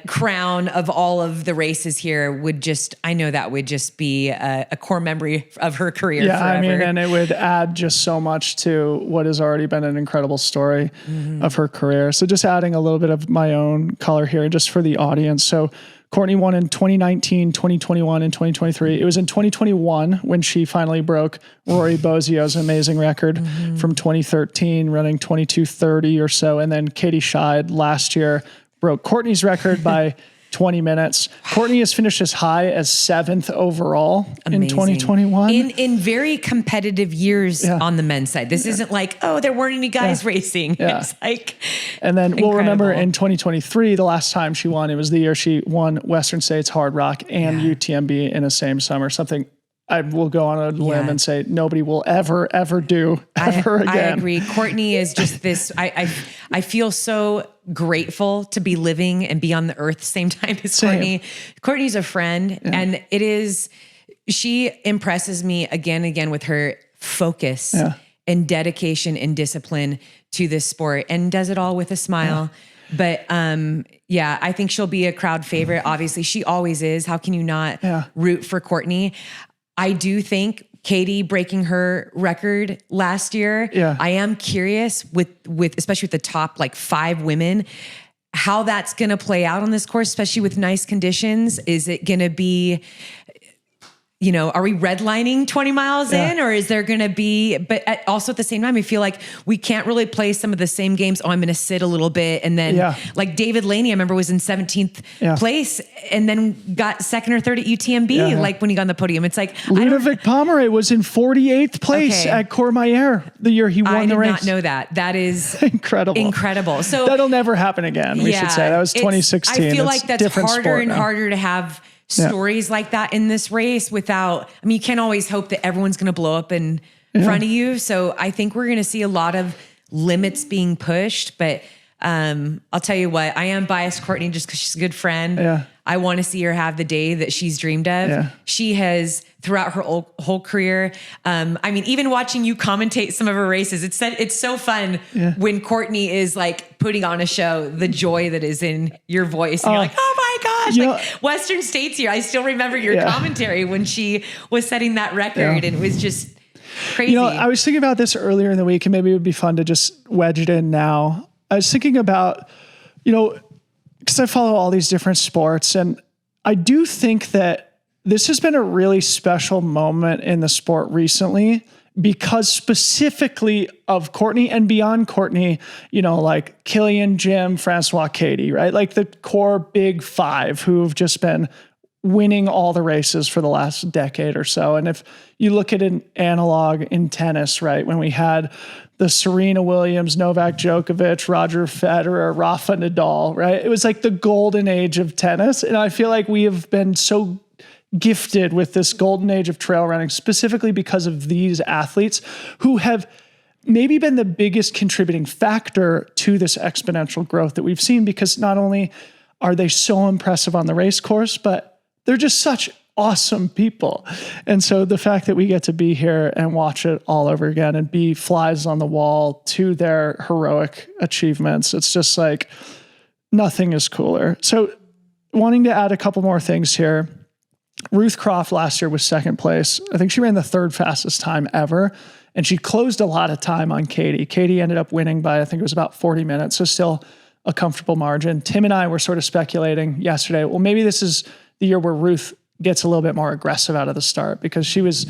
crown of all of the races here would I know that would just be a core memory of her career forever. I mean, and it would add just so much to what has already been an incredible story of her career. So just adding a little bit of my own color here just for the audience. So Courtney won in 2019, 2021, and 2023. It was in 2021 when she finally broke Rory Bozio's amazing record from 2013, running 22:30 or so. And then Katie Scheid last year broke Courtney's record by 20 minutes. Courtney has finished as high as 7th overall in 2021. In very competitive years on the men's side. This isn't like, there weren't any guys racing. It's like, and then we'll remember in 2023, the last time she won, it was the year she won Western States Hard Rock and UTMB in the same summer. Something I will go on a limb and say nobody will ever do again. I agree. Courtney is just this, I feel so grateful to be living and be on the earth the same time as Courtney. Courtney's a friend, and she impresses me again and again with her focus and dedication and discipline to this sport, and does it all with a smile. But I think she'll be a crowd favorite. Obviously, she always is. How can you not root for Courtney? I do think Katie breaking her record last year. I am curious with especially with the top like 5 women, how that's going to play out on this course, especially with nice conditions. Is it going to be, are we redlining 20 miles in, or is there going to be, but also at the same time, I feel like we can't really play some of the same games. Oh, I'm going to sit a little bit. And then like David Laney, I remember was in 17th place and then got second or third at UTMB, like when he got on the podium. It's like Ludovic Pomeroy was in 48th place at Courmayeur the year he won the race. I did not know that. That is incredible. So that'll never happen again. We should say that was 2016. I feel like that's harder and harder to have stories like that in this race without, you can't always hope that everyone's going to blow up in front of you. So I think we're going to see a lot of limits being pushed, but I'll tell you what, I am biased Courtney just because she's a good friend. Yeah. I want to see her have the day that she's dreamed of. Yeah. She has throughout her whole career. Even watching you commentate some of her races, it's so fun when Courtney is like putting on a show, the joy that is in your voice. And you're like, oh my gosh, Western States here. I still remember your commentary when she was setting that record and it was just crazy. I was thinking about this earlier in the week and maybe it would be fun to just wedge it in now. I was thinking about, because I follow all these different sports and I do think that this has been a really special moment in the sport recently because specifically of Courtney and beyond Courtney, like Killian, Jim, Francois, Katie, right? Like the core big five who've just been winning all the races for the last decade or so. And if you look at an analog in tennis, right, when we had the Serena Williams, Novak Djokovic, Roger Federer, Rafa Nadal, right? It was like the golden age of tennis. And I feel like we have been so gifted with this golden age of trail running, specifically because of these athletes who have maybe been the biggest contributing factor to this exponential growth that we've seen, because not only are they so impressive on the race course, but they're just such awesome people. And so the fact that we get to be here and watch it all over again and be flies on the wall to their heroic achievements, it's just like nothing is cooler. So wanting to add a couple more things here. Ruth Croft last year was second place. I think she ran the third fastest time ever. And she closed a lot of time on Katie. Katie ended up winning by, I think it was about 40 minutes. So still a comfortable margin. Tim and I were sort of speculating yesterday, well, maybe this is the year where Ruth gets a little bit more aggressive out of the start, because she was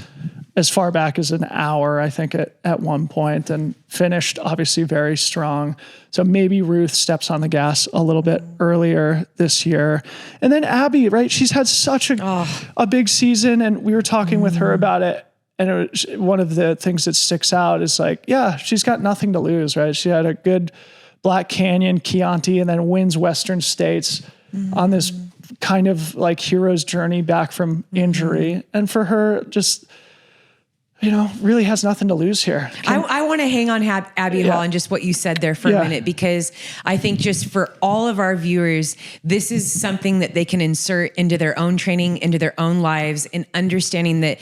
as far back as an hour, I think, at one point, and finished obviously very strong. So maybe Ruth steps on the gas a little bit earlier this year. And then Abby, right? She's had such a big season, and we were talking with her about it. And it was, one of the things that sticks out is like, she's got nothing to lose, right? She had a good Black Canyon, Chianti, and then wins Western States on this kind of like hero's journey back from injury. And for her, just, really has nothing to lose here. I want to hang on Abby Hall and just what you said there for a minute, because I think just for all of our viewers, this is something that they can insert into their own training, into their own lives, and understanding that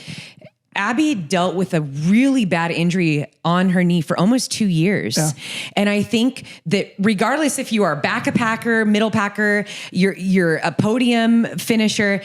Abby dealt with a really bad injury on her knee for almost 2 years. Yeah. And I think that regardless if you are a back-a-packer, middle packer, you're a podium finisher,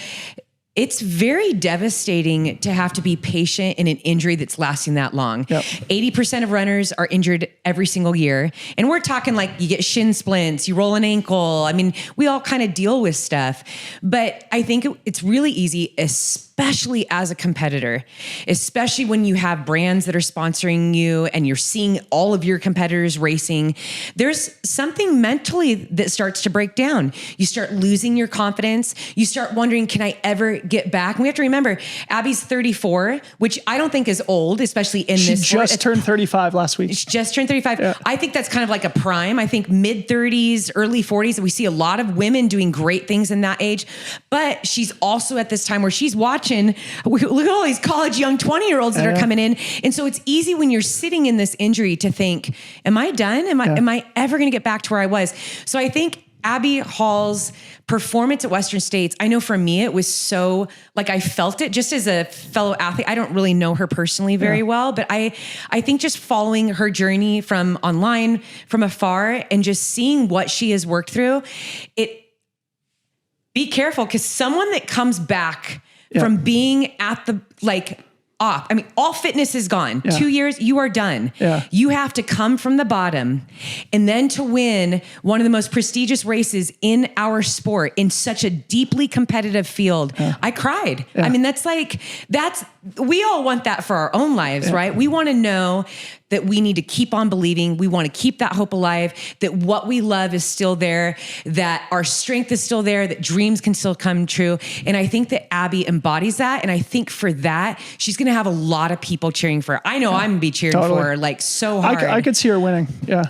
it's very devastating to have to be patient in an injury that's lasting that long. Yep. 80% of runners are injured every single year. And we're talking like you get shin splints, you roll an ankle. I mean, we all kind of deal with stuff. But I think it's really easy, especially as a competitor, especially when you have brands that are sponsoring you and you're seeing all of your competitors racing. There's something mentally that starts to break down. You start losing your confidence. You start wondering, can I ever get back? And we have to remember, Abby's 34, which I don't think is old, especially in this sport. She just turned 35 last week. She just turned 35. Yeah. I think that's kind of like a prime. I think mid 30s, early 40s. We see a lot of women doing great things in that age. But she's also at this time where she's watching, look at all these college young 20-year-olds that are coming in. And so it's easy when you're sitting in this injury to think, am I done? Am I ever going to get back to where I was? So I think Abby Hall's performance at Western States, I know for me, it was so, like, I felt it just as a fellow athlete. I don't really know her personally very well, but I think just following her journey from online, from afar, and just seeing what she has worked through, be careful, because someone that comes back from being at the, like, off. I mean, all fitness is gone. 2 years, you are done. Yeah. You have to come from the bottom, and then to win one of the most prestigious races in our sport in such a deeply competitive field. I cried. I mean, we all want that for our own lives, right? We want to know that we need to keep on believing. We want to keep that hope alive, that what we love is still there, that our strength is still there, that dreams can still come true. And I think that Abby embodies that. And I think for that, she's going to have a lot of people cheering for her. I know I'm going to be cheering for her like so hard. I could see her winning. Yeah.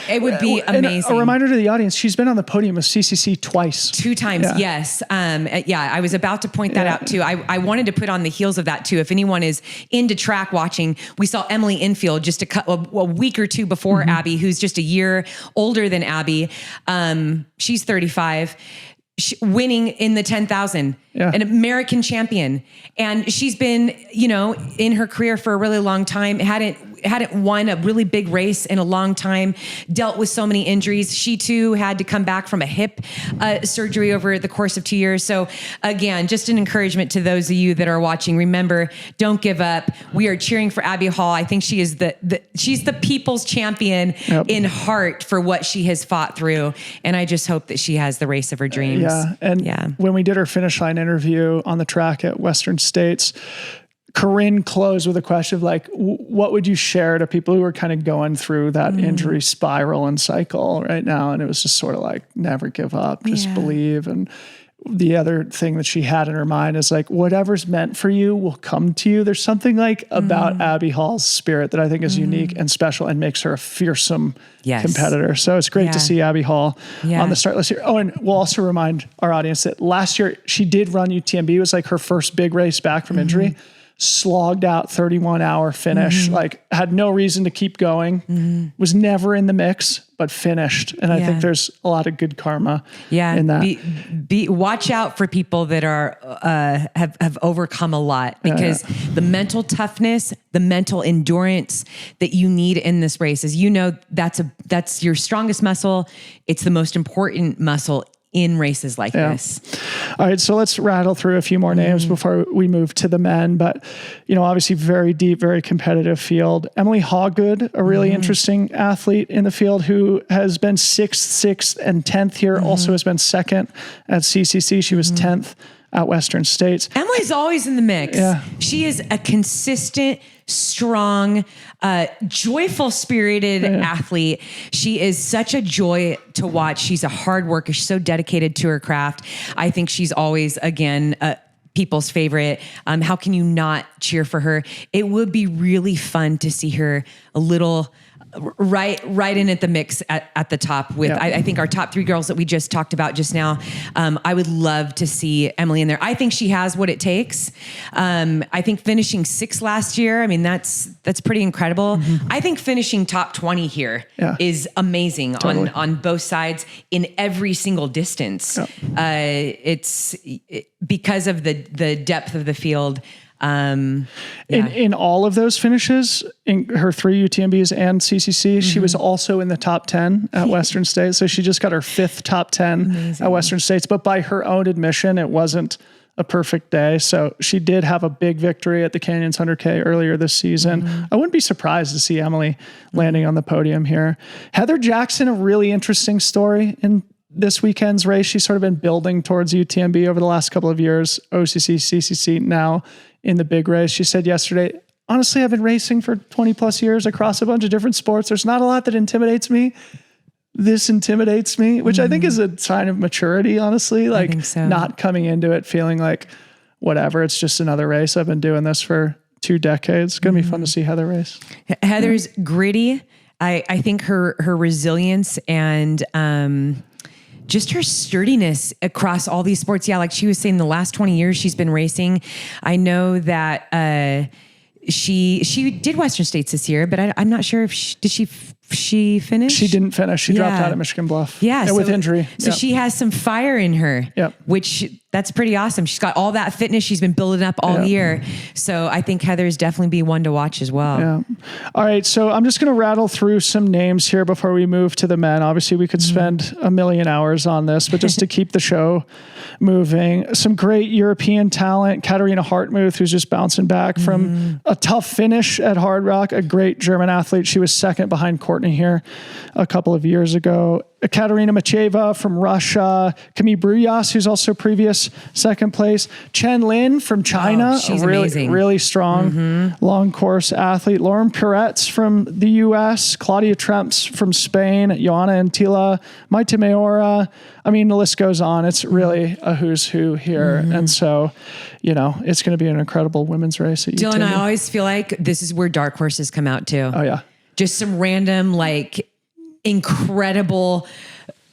It would be amazing. And a reminder to the audience, she's been on the podium with CCC twice. 2 times. Yes. I was about to point that out too. I wanted to put on the heels of that too. If anyone is into track watching, we saw Emily Infield just a week or 2 before Abby, who's just a year older than Abby. She's 35, winning in the 10,000, an American champion. And she's been, in her career for a really long time, hadn't won a really big race in a long time, dealt with so many injuries. She too had to come back from a hip surgery over the course of 2 years. So again, just an encouragement to those of you that are watching. Remember, don't give up. We are cheering for Abby Hall. I think she is she's the people's champion in heart for what she has fought through. And I just hope that she has the race of her dreams. Yeah. And when we did our finish line interview on the track at Western States, Corinne closed with a question of like, what would you share to people who are kind of going through that injury spiral and cycle right now? And it was just sort of like, never give up, just believe. And the other thing that she had in her mind is like, whatever's meant for you will come to you. There's something like about Abby Hall's spirit that I think is unique and special and makes her a fearsome competitor. So it's great to see Abby Hall on the start list here. Oh, and we'll also remind our audience that last year she did run UTMB. It was like her first big race back from injury. Slogged out 31-hour finish, like had no reason to keep going, was never in the mix, but finished. And I think there's a lot of good karma in that. Watch out for people that are have overcome a lot, because the mental toughness, the mental endurance that you need in this race, as you know, that's your strongest muscle. It's the most important muscle in races like this. All right. So let's rattle through a few more names before we move to the men, but obviously very deep, very competitive field. Emily Hawgood, a really interesting athlete in the field who has been 6th, and 10th here, also has been 2nd at CCC. She was 10th at Western States. Emily's always in the mix. Yeah. She is a consistent, strong, joyful spirited athlete. She is such a joy to watch. She's a hard worker. She's so dedicated to her craft. I think she's always, again, people's favorite. How can you not cheer for her? It would be really fun to see her a little right in at the mix at the top with, I think our top 3 girls that we just talked about just now. I would love to see Emily in there. I think she has what it takes. I think finishing 6th last year, I mean, that's pretty incredible. I think finishing top 20 here is amazing on both sides in every single distance. It's because of the depth of the field. In all of those finishes, in her 3 UTMBs and CCC, she was also in the top 10 at Western States. So she just got her 5th top 10 at Western States, but by her own admission, it wasn't a perfect day. So she did have a big victory at the Canyons 100K earlier this season. I wouldn't be surprised to see Emily landing on the podium here. Heather Jackson, a really interesting story in this weekend's race. She's sort of been building towards UTMB over the last couple of years, OCC, CCC, now in the big race. She said yesterday, honestly, I've been racing for 20 plus years across a bunch of different sports. There's not a lot that intimidates me. This intimidates me, which I think is a sign of maturity, honestly, like not coming into it feeling like whatever, it's just another race. I've been doing this for 2 decades. It's going to be fun to see Heather race. Heather's gritty. I think her resilience and, just her sturdiness across all these sports. Yeah. Like she was saying, the last 20 years she's been racing. I know that, she did Western States this year, but I'm not sure if did she she finish? She didn't finish. She dropped out at Michigan Bluff. Yeah. With injury. So she has some fire in her, which that's pretty awesome. She's got all that fitness. She's been building up all year. So I think Heather's definitely be one to watch as well. Yeah. All right. So I'm just going to rattle through some names here before we move to the men. Obviously we could spend a million hours on this, but just to keep the show moving, some great European talent, Katarina Hartmuth, who's just bouncing back from a tough finish at Hard Rock, a great German athlete. She was second behind Courtney here a couple of years ago. Katerina Macheva from Russia, Camille Bruyas, who's also previous second place, Chen Lin from China, she's amazing. Really strong long course athlete, Lauren Peretz from the US, Claudia Tremps from Spain, Joanna Antila, Maite Meora. I mean, the list goes on. It's really a who's who here. And so, it's going to be an incredible women's race at UTMB. Dylan, I always feel like this is where dark horses come out too. Oh yeah. Just some random, incredible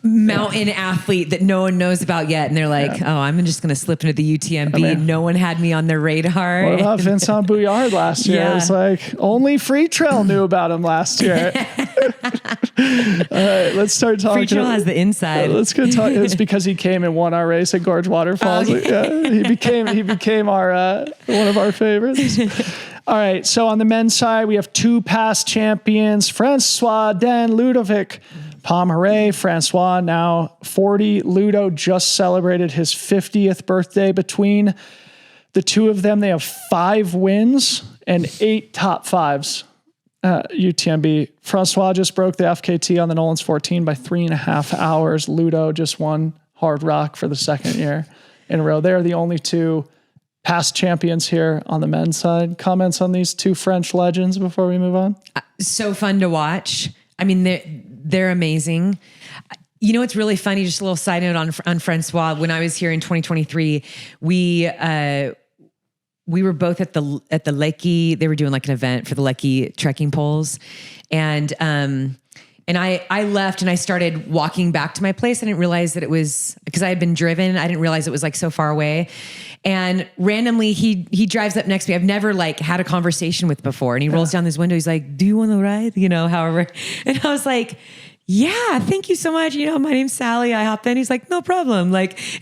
mountain athlete that no one knows about yet. And they're like, I'm just going to slip into the UTMB. No one had me on their radar. What about Vincent Bouillard last year? It was like only Freetrail knew about him last year. All right, let's start talking. Freetrail has the inside. Let's go talk. It's because he came and won our race at Gorge Waterfalls. He became our one of our favorites. All right, so on the men's side, we have two past champions, Francois Dan Ludovic Pomeray. Francois now 40. Ludo just celebrated his 50th birthday. Between the two of them, they have 5 wins and 8 top 5s at UTMB. Francois just broke the FKT on the Nolan's 14 by 3.5 hours. Ludo just won Hard Rock for the second year in a row. They're the only two past champions here on the men's side. Comments on these two French legends before we move on? So fun to watch. I mean, they're amazing. It's really funny. Just a little side note on Francois. When I was here in 2023, we were both at the Lecky. They were doing an event for the Lecky trekking poles, and I left and I started walking back to my place. I didn't realize that it was because I had been driven. I didn't realize it was so far away. And randomly he drives up next to me. I've never had a conversation with before. And he rolls down this window. He's like, "Do you want to ride?" However. And I was like, "Yeah, thank you so much. My name's Sally." I hopped in. He's like, "No problem."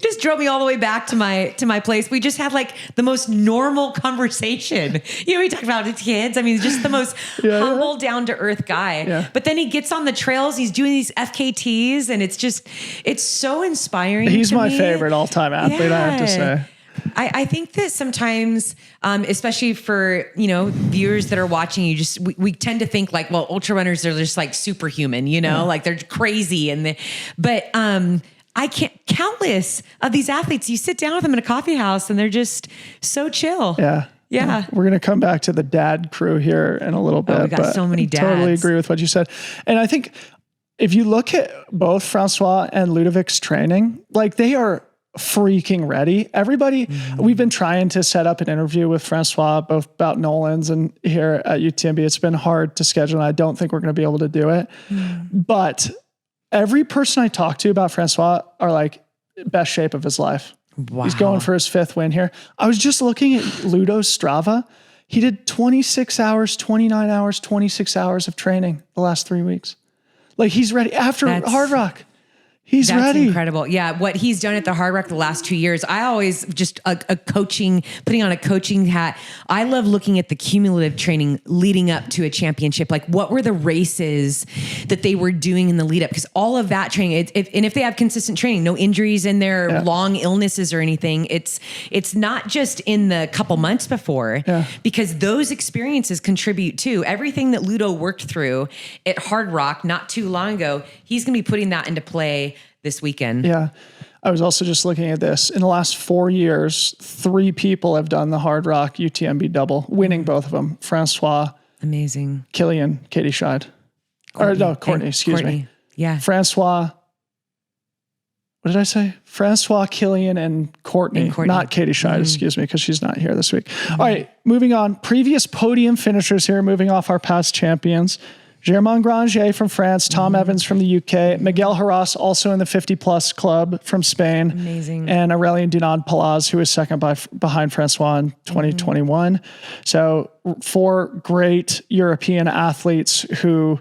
Just drove me all the way back to my place. We just had the most normal conversation. We talked about his kids. I mean, just the most humble, down to earth guy. Yeah. But then he gets on the trails. He's doing these FKTs, and it's so inspiring. He's my favorite all time athlete. I have to say. I think that sometimes, especially for, viewers that are watching, we tend to think ultra runners are just superhuman, they're crazy. But countless of these athletes, you sit down with them in a coffee house and they're just so chill. Yeah. Yeah. We're going to come back to the dad crew here in a little bit. We got so many dads. Totally agree with what you said. And I think if you look at both Francois and Ludovic's training, they are freaking ready. Everybody, we've been trying to set up an interview with Francois, both about Nolan's and here at UTMB. It's been hard to schedule, and I don't think we're going to be able to do it. But every person I talk to about Francois are best shape of his life. Wow. He's going for his 5th win here. I was just looking at Ludo's Strava. He did 26 hours, 29 hours, 26 hours of training the last 3 weeks. He's ready after Hard Rock. He's ready. That's incredible. Yeah. What he's done at the Hard Rock the last 2 years, I always just putting on a coaching hat. I love looking at the cumulative training leading up to a championship. What were the races that they were doing in the lead up? Because all of that training, if they have consistent training, no injuries in their long illnesses or anything, it's not just in the couple months before, because those experiences contribute to everything that Ludo worked through at Hard Rock not too long ago. He's going to be putting that into play this weekend. Yeah. I was also just looking at this. In the last 4 years, 3 people have done the Hard Rock UTMB double, winning both of them. Francois. Amazing. Killian, Katie Scheid. Courtney, excuse me. Yeah. Francois. What did I say? Francois, Killian, and Courtney. Not Katie Scheid, excuse me, because she's not here this week. All right, moving on. Previous podium finishers here, moving off our past champions. Germain Granger from France, Tom Evans from the UK, Miguel Haras also in the 50-plus club from Spain. Amazing. And Aurélien Dunant-Palaz, who is second behind Francois in 2021. So 4 great European athletes who,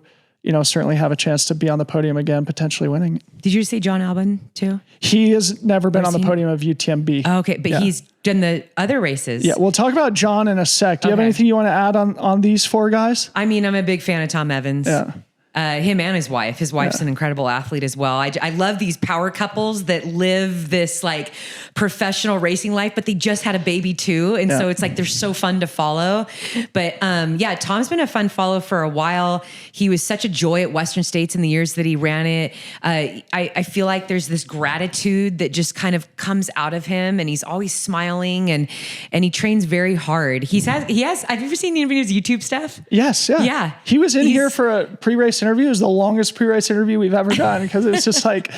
certainly have a chance to be on the podium again, potentially winning. Did you say John Albon too? He has never been on the podium of UTMB. Oh, okay, but he's done the other races. Yeah, we'll talk about John in a sec. Do you have anything you want to add on these four guys? I mean, I'm a big fan of Tom Evans. Yeah. Him and his wife. His wife's an incredible athlete as well. I love these power couples that live this like professional racing life, but they just had a baby too. And so it's like, they're so fun to follow. But Tom's been a fun follow for a while. He was such a joy at Western States in the years that he ran it. I feel like there's this gratitude that just kind of comes out of him, and he's always smiling, and he trains very hard. He has, have you ever seen any of his YouTube stuff? Yes. Yeah. Yeah. He was in here for a pre-race interview. It was the longest pre-race interview we've ever done, because it's just like,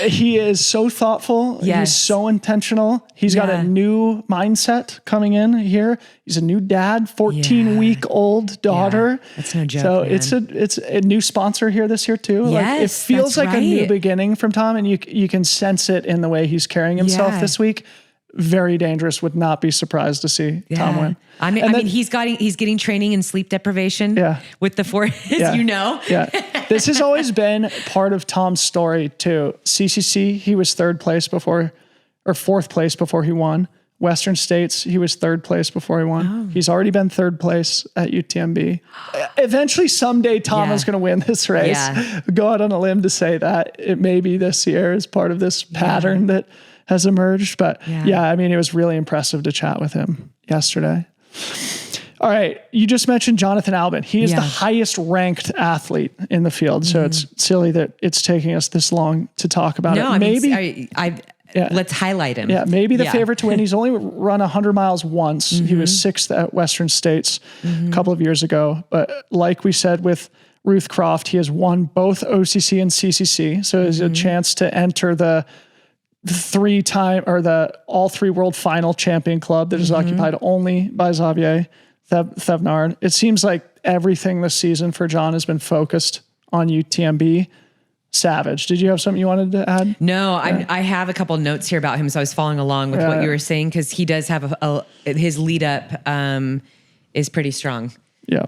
he is so thoughtful. Yes. He's so intentional. He's got a new mindset coming in here. He's a new dad, 14-week-old daughter. Yeah. That's no joke. So man. it's a new sponsor here this year too. Yes, like, it feels like a new beginning from Tom, and you can sense it in the way he's carrying himself this week. Very dangerous. Would not be surprised to see Tom win. I mean, he's getting training in sleep deprivation. With the This has always been part of Tom's story too. CCC, he was fourth place before he won. Western States, he was third place before he won. Oh. He's already been third place at UTMB. Eventually, someday, Tom is going to win this race. Yeah. Go out on a limb to say that. It may be this year as part of this pattern that has emerged. But I mean, it was really impressive to chat with him yesterday. All right. You just mentioned Jonathan Albon. He is the highest ranked athlete in the field. So it's silly that it's taking us this long to talk about it. Maybe let's highlight him. Yeah. Maybe the favorite to win. He's only run 100 miles once. He was sixth at Western States a couple of years ago. But like we said with Ruth Croft, he has won both OCC and CCC. So there's a chance to enter the all three world final champion club that is occupied only by Xavier Thevenard. It seems like everything this season for John has been focused on UTMB. Savage. Did you have something you wanted to add? No, I have a couple notes here about him. So I was following along with what you were saying, because he does have his lead up is pretty strong. Yeah.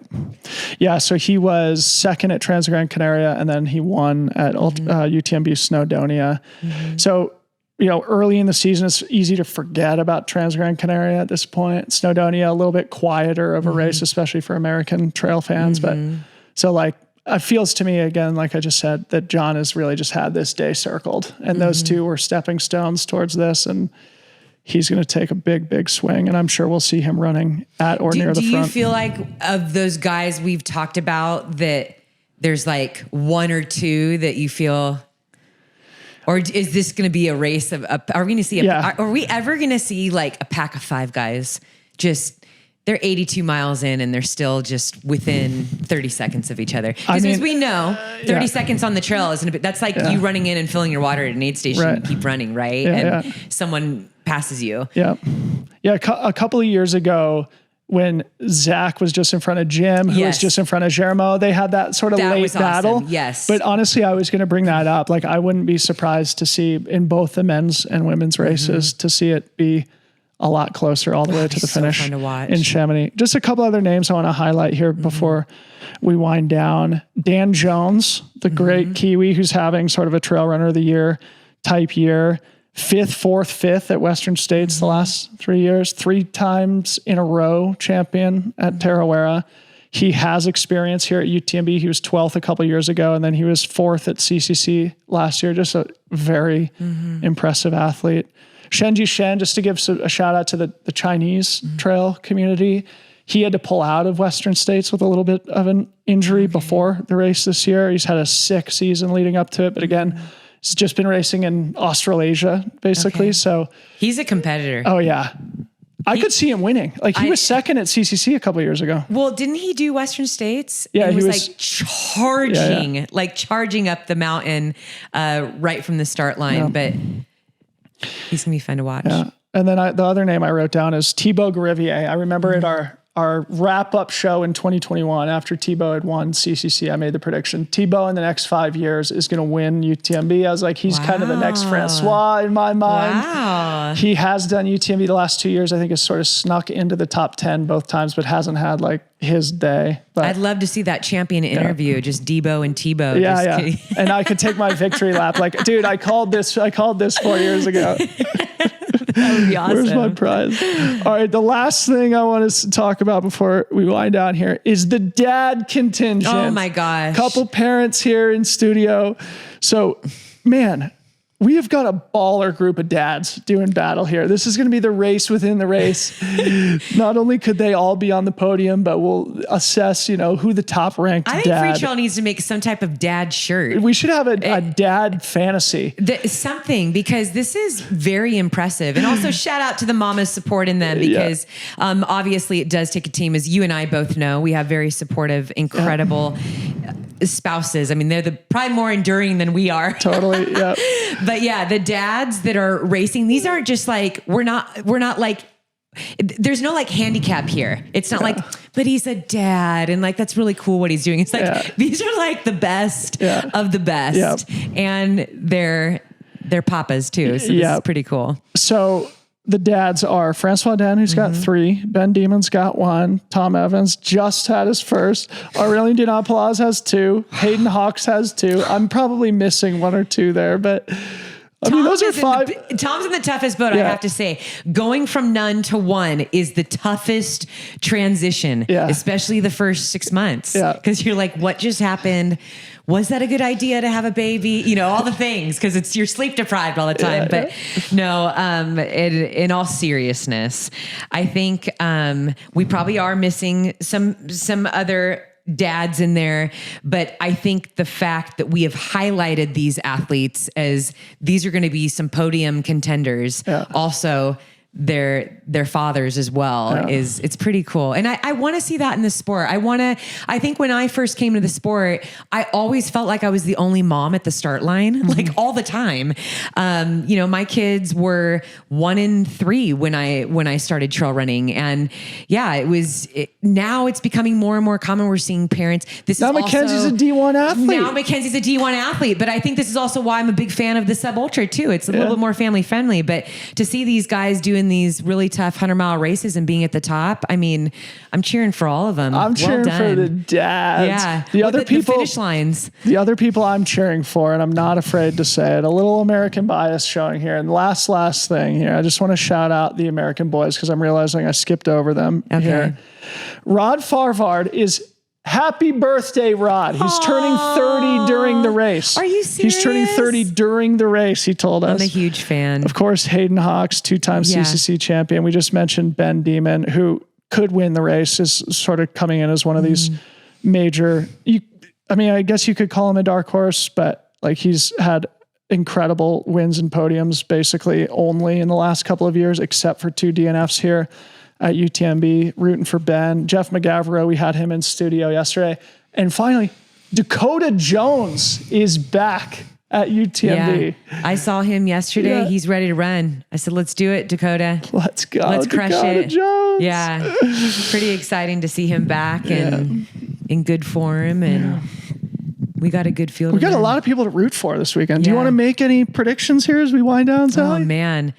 Yeah. So he was second at Transgran Canaria, and then he won at UTMB Snowdonia. So, early in the season, it's easy to forget about Transgran Canaria at this point. Snowdonia, a little bit quieter of a race, especially for American trail fans. But so it feels to me, again, like I just said, that John has really just had this day circled, and those two were stepping stones towards this. And he's going to take a big, big swing, and I'm sure we'll see him running at or near the front. Do you feel like of those guys we've talked about that there's like one or two that you feel, or is this going to be a race of, are we going to see, are we ever going to see like a pack of five guys just, they're 82 miles in and they're still just within 30 seconds of each other? Because as we know, 30 seconds on the trail isn't a bit, that's like you running in and filling your water at an aid station and keep running, right? And someone passes you. Yeah. Yeah. A couple of years ago, when Zach was just in front of Jim, who was just in front of Germo, they had that sort of late battle. Yes. But honestly, I was going to bring that up. Like, I wouldn't be surprised to see in both the men's and women's races to see it be a lot closer all the way to the finish in Chamonix. Just a couple other names I want to highlight here before we wind down. Dan Jones, the great Kiwi, who's having sort of a trail runner of the year type year. 5th, 4th, 5th at Western States the last 3 years, 3 times in a row champion at Tarawera. He has experience here at UTMB. He was 12th a couple years ago, and then he was 4th at CCC last year. Just a very impressive athlete. Shenji Shen, just to give a shout out to the Chinese trail community. He had to pull out of Western States with a little bit of an injury before the race this year. He's had a sick season leading up to it, but again, he's just been racing in Australasia, basically. So he's a competitor. Oh yeah. I could see him winning. Like, he was second at CCC a couple of years ago. Well, didn't he do Western States? Yeah. And he was like charging up the mountain, right from the start line, but he's gonna be fun to watch. Yeah. And then the other name I wrote down is Thibaut Garivier. I remember at our our wrap-up show in 2021 after Thibaut had won CCC. I made the prediction. Thibaut in the next 5 years is going to win UTMB. I was like, he's kind of the next Francois in my mind. Wow. He has done UTMB the last 2 years. I think has sort of snuck into the top 10 both times, but hasn't had like his day. But I'd love to see that champion interview, just Debo and Thibaut. Yeah. And I could take my victory lap. Like, dude, I called this 4 years ago. That would be awesome. Where's my prize? All right. The last thing I want to talk about before we wind down here is the dad contingent. Oh my gosh. Couple parents here in studio. So, man, we have got a baller group of dads doing battle here. This is going to be the race within the race. Not only could they all be on the podium, but we'll assess, who the top ranked dad. I think Freetrail needs to make some type of dad shirt. We should have a dad fantasy. Something, because this is very impressive. And also shout out to the mamas supporting them, because obviously it does take a team. As you and I both know, we have very supportive, incredible spouses. I mean, they're probably more enduring than we are. Totally. Yeah. But yeah, the dads that are racing, these aren't just like, we're not like, there's no like handicap here. It's not like, but he's a dad and like, that's really cool what he's doing. It's like, these are like the best of the best. And they're papas too. So this is pretty cool. So the dads are Francois Den, who's got 3. Ben Demon's got 1. Tom Evans just had his first. Aurélien Dinapalaz has 2. Hayden Hawks has 2. I'm probably missing 1 or 2 there, but I mean, those are 5. Tom's in the toughest boat, I have to say. Going from none to 1 is the toughest transition, especially the first 6 months. Because you're like, what just happened? Was that a good idea to have a baby? All the things, because you're sleep deprived all the time. But no, in all seriousness, I think we probably are missing some other dads in there, but I think the fact that we have highlighted these athletes as these are going to be some podium contenders, also their fathers as well, it's pretty cool. And I want to see that in the sport. I think when I first came to the sport, I always felt like I was the only mom at the start line, like all the time. My kids were 1 and 3 when I started trail running. And now it's becoming more and more common. We're seeing parents. Now Mackenzie's a D1 athlete. Now Mackenzie's a D1 athlete, but I think this is also why I'm a big fan of the sub ultra too. It's a little bit more family friendly, but to see these guys doing these really tough 100-mile races and being at the top, I mean, I'm cheering for all of them. I'm cheering for the dads. Yeah. The finish lines. The other people I'm cheering for, and I'm not afraid to say it, a little American bias showing here. And last thing here, I just want to shout out the American boys because I'm realizing I skipped over them here. Rod Farvard is happy birthday, Rod. He's turning 30 during the race. Are you serious? He's turning 30 during the race, he told us. I'm a huge fan. Of course, Hayden Hawks, 2-time CCC champion. We just mentioned Ben Demon, who could win the race, is sort of coming in as one of these major, I guess you could call him a dark horse, but like he's had incredible wins and podiums basically only in the last couple of years, except for 2 DNFs here at UTMB, rooting for Ben. Jeff McGavro, we had him in studio yesterday. And finally, Dakota Jones is back at UTMB. Yeah, I saw him yesterday. He's ready to run. I said, let's do it, Dakota. Let's go. Let's crush Dakota it. Jones. Yeah. Pretty exciting to see him back and in good form. And we got a good field. We got a lot of people to root for this weekend. Do you want to make any predictions here as we wind down, Sally? Oh, man.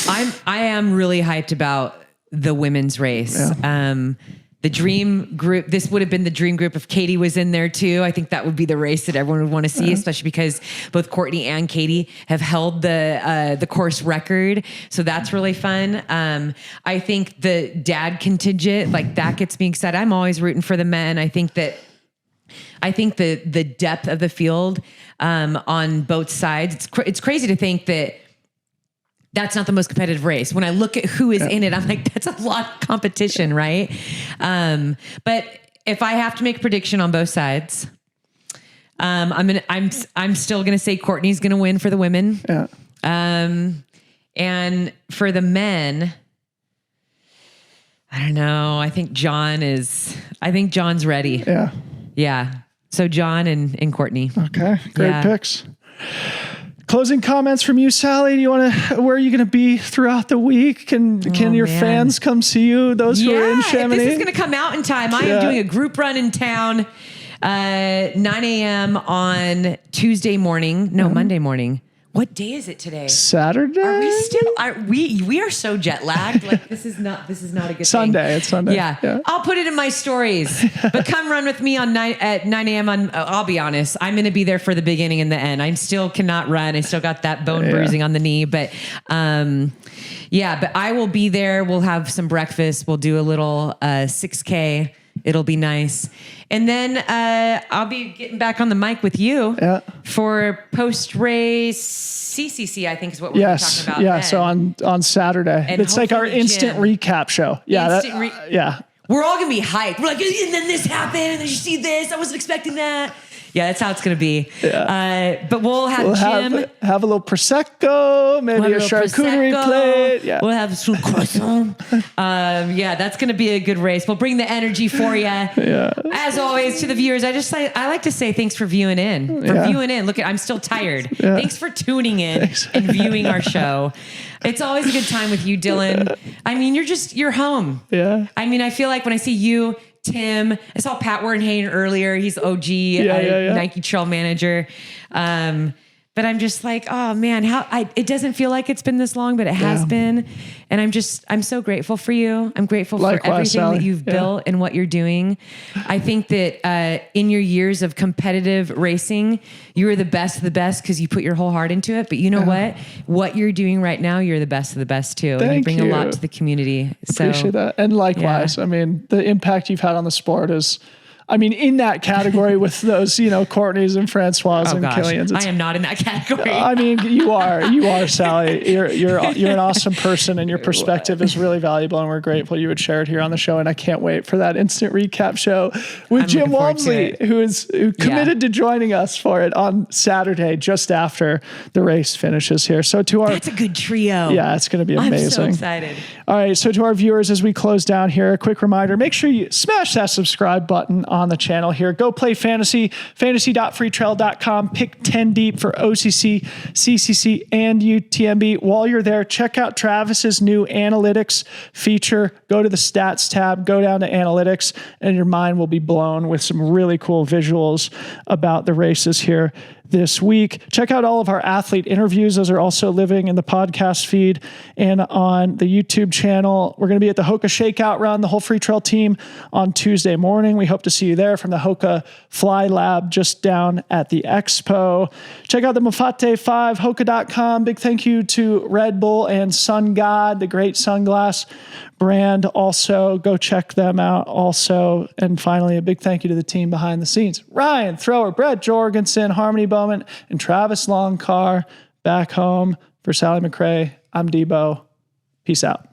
I am really hyped about the women's race. The dream group, this would have been the dream group if Katie was in there too. I think that would be the race that everyone would want to see, especially because both Courtney and Katie have held the course record. So that's really fun. I think the dad contingent, like that gets me excited. I'm always rooting for the men. I think the depth of the field on both sides, it's crazy to think that that's not the most competitive race. When I look at who is in it, I'm like, that's a lot of competition, right? But if I have to make a prediction on both sides, I'm still gonna say Courtney's gonna win for the women. Yeah. And for the men, I don't know. I think John's ready. Yeah. Yeah. So John and Courtney. Okay. Great picks. Closing comments from you, Sally. Where are you going to be throughout the week? Can your fans come see you? Those who are in Chamonix? If this is going to come out in time, I am doing a group run in town, 9 a.m. on Tuesday morning. No, Monday morning. What day is it today? Saturday. We are so jet lagged. Like this is not a good Sunday. thing. It's Sunday. Yeah. I'll put it in my stories. But come run with me at 9 a.m. I'll be honest. I'm going to be there for the beginning and the end. I still cannot run. I still got that bone bruising on the knee, but but I will be there. We'll have some breakfast. We'll do a little 6K. It'll be nice. And then I'll be getting back on the mic with you for post-race CCC, I think is what we're talking about. Yeah, so on Saturday. And it's like our instant recap show. Yeah, we're all going to be hyped. We're like, and then this happened, and then you see this. I wasn't expecting that. Yeah, that's how it's going to be. Yeah. But we'll have have a little Prosecco, maybe a charcuterie plate. Yeah. We'll have some croissant. That's going to be a good race. We'll bring the energy for you. Yeah. As always, to the viewers, I like to say thanks for viewing in. Look, I'm still tired. Yeah. Thanks for tuning in and viewing our show. It's always a good time with you, Dylan. I mean, you're home. Yeah. I mean, I feel like when I see you, Tim, I saw Pat wearing Hayden earlier. He's OG Nike Trail manager. But I'm just like, oh man, it doesn't feel like it's been this long, but it has been. And I'm so grateful for you. I'm grateful for everything Sally. That you've built and what you're doing. I think that in your years of competitive racing, you were the best of the best because you put your whole heart into it. But you know what you're doing right now, you're the best of the best too. And you bring a lot to the community. So appreciate that. And likewise, I mean, the impact you've had on the sport is, I mean, in that category with those, Courtneys and Francois and Killians. I am not in that category. I mean, you are, Sally. You're an awesome person, and your perspective is really valuable, and we're grateful you would share it here on the show. And I can't wait for that instant recap show with Jim Walmsley, who committed to joining us for it on Saturday, just after the race finishes here. So that's a good trio. Yeah, it's going to be amazing. I'm so excited. All right, so to our viewers, as we close down here, a quick reminder: make sure you smash that subscribe button on the channel here. Go play fantasy, fantasy.freetrail.com. Pick 10 deep for OCC, CCC, and UTMB. While you're there, check out Travis's new analytics feature. Go to the stats tab, go down to analytics, and your mind will be blown with some really cool visuals about the races here this week. Check out all of our athlete interviews. Those are also living in the podcast feed and on the YouTube channel. We're going to be at the Hoka Shakeout Run, the whole Freetrail team, on Tuesday morning. We hope to see you there from the Hoka Fly Lab just down at the Expo. Check out the Mafate 5, Hoka.com. Big thank you to Red Bull and Sun God, the great sunglass brand. Also, go check them out also. And finally, a big thank you to the team behind the scenes: Ryan Thrower, Brett Jorgensen, Harmony Bowman, and Travis Longcar. Back home for Sally McRae, I'm Debo. Peace out.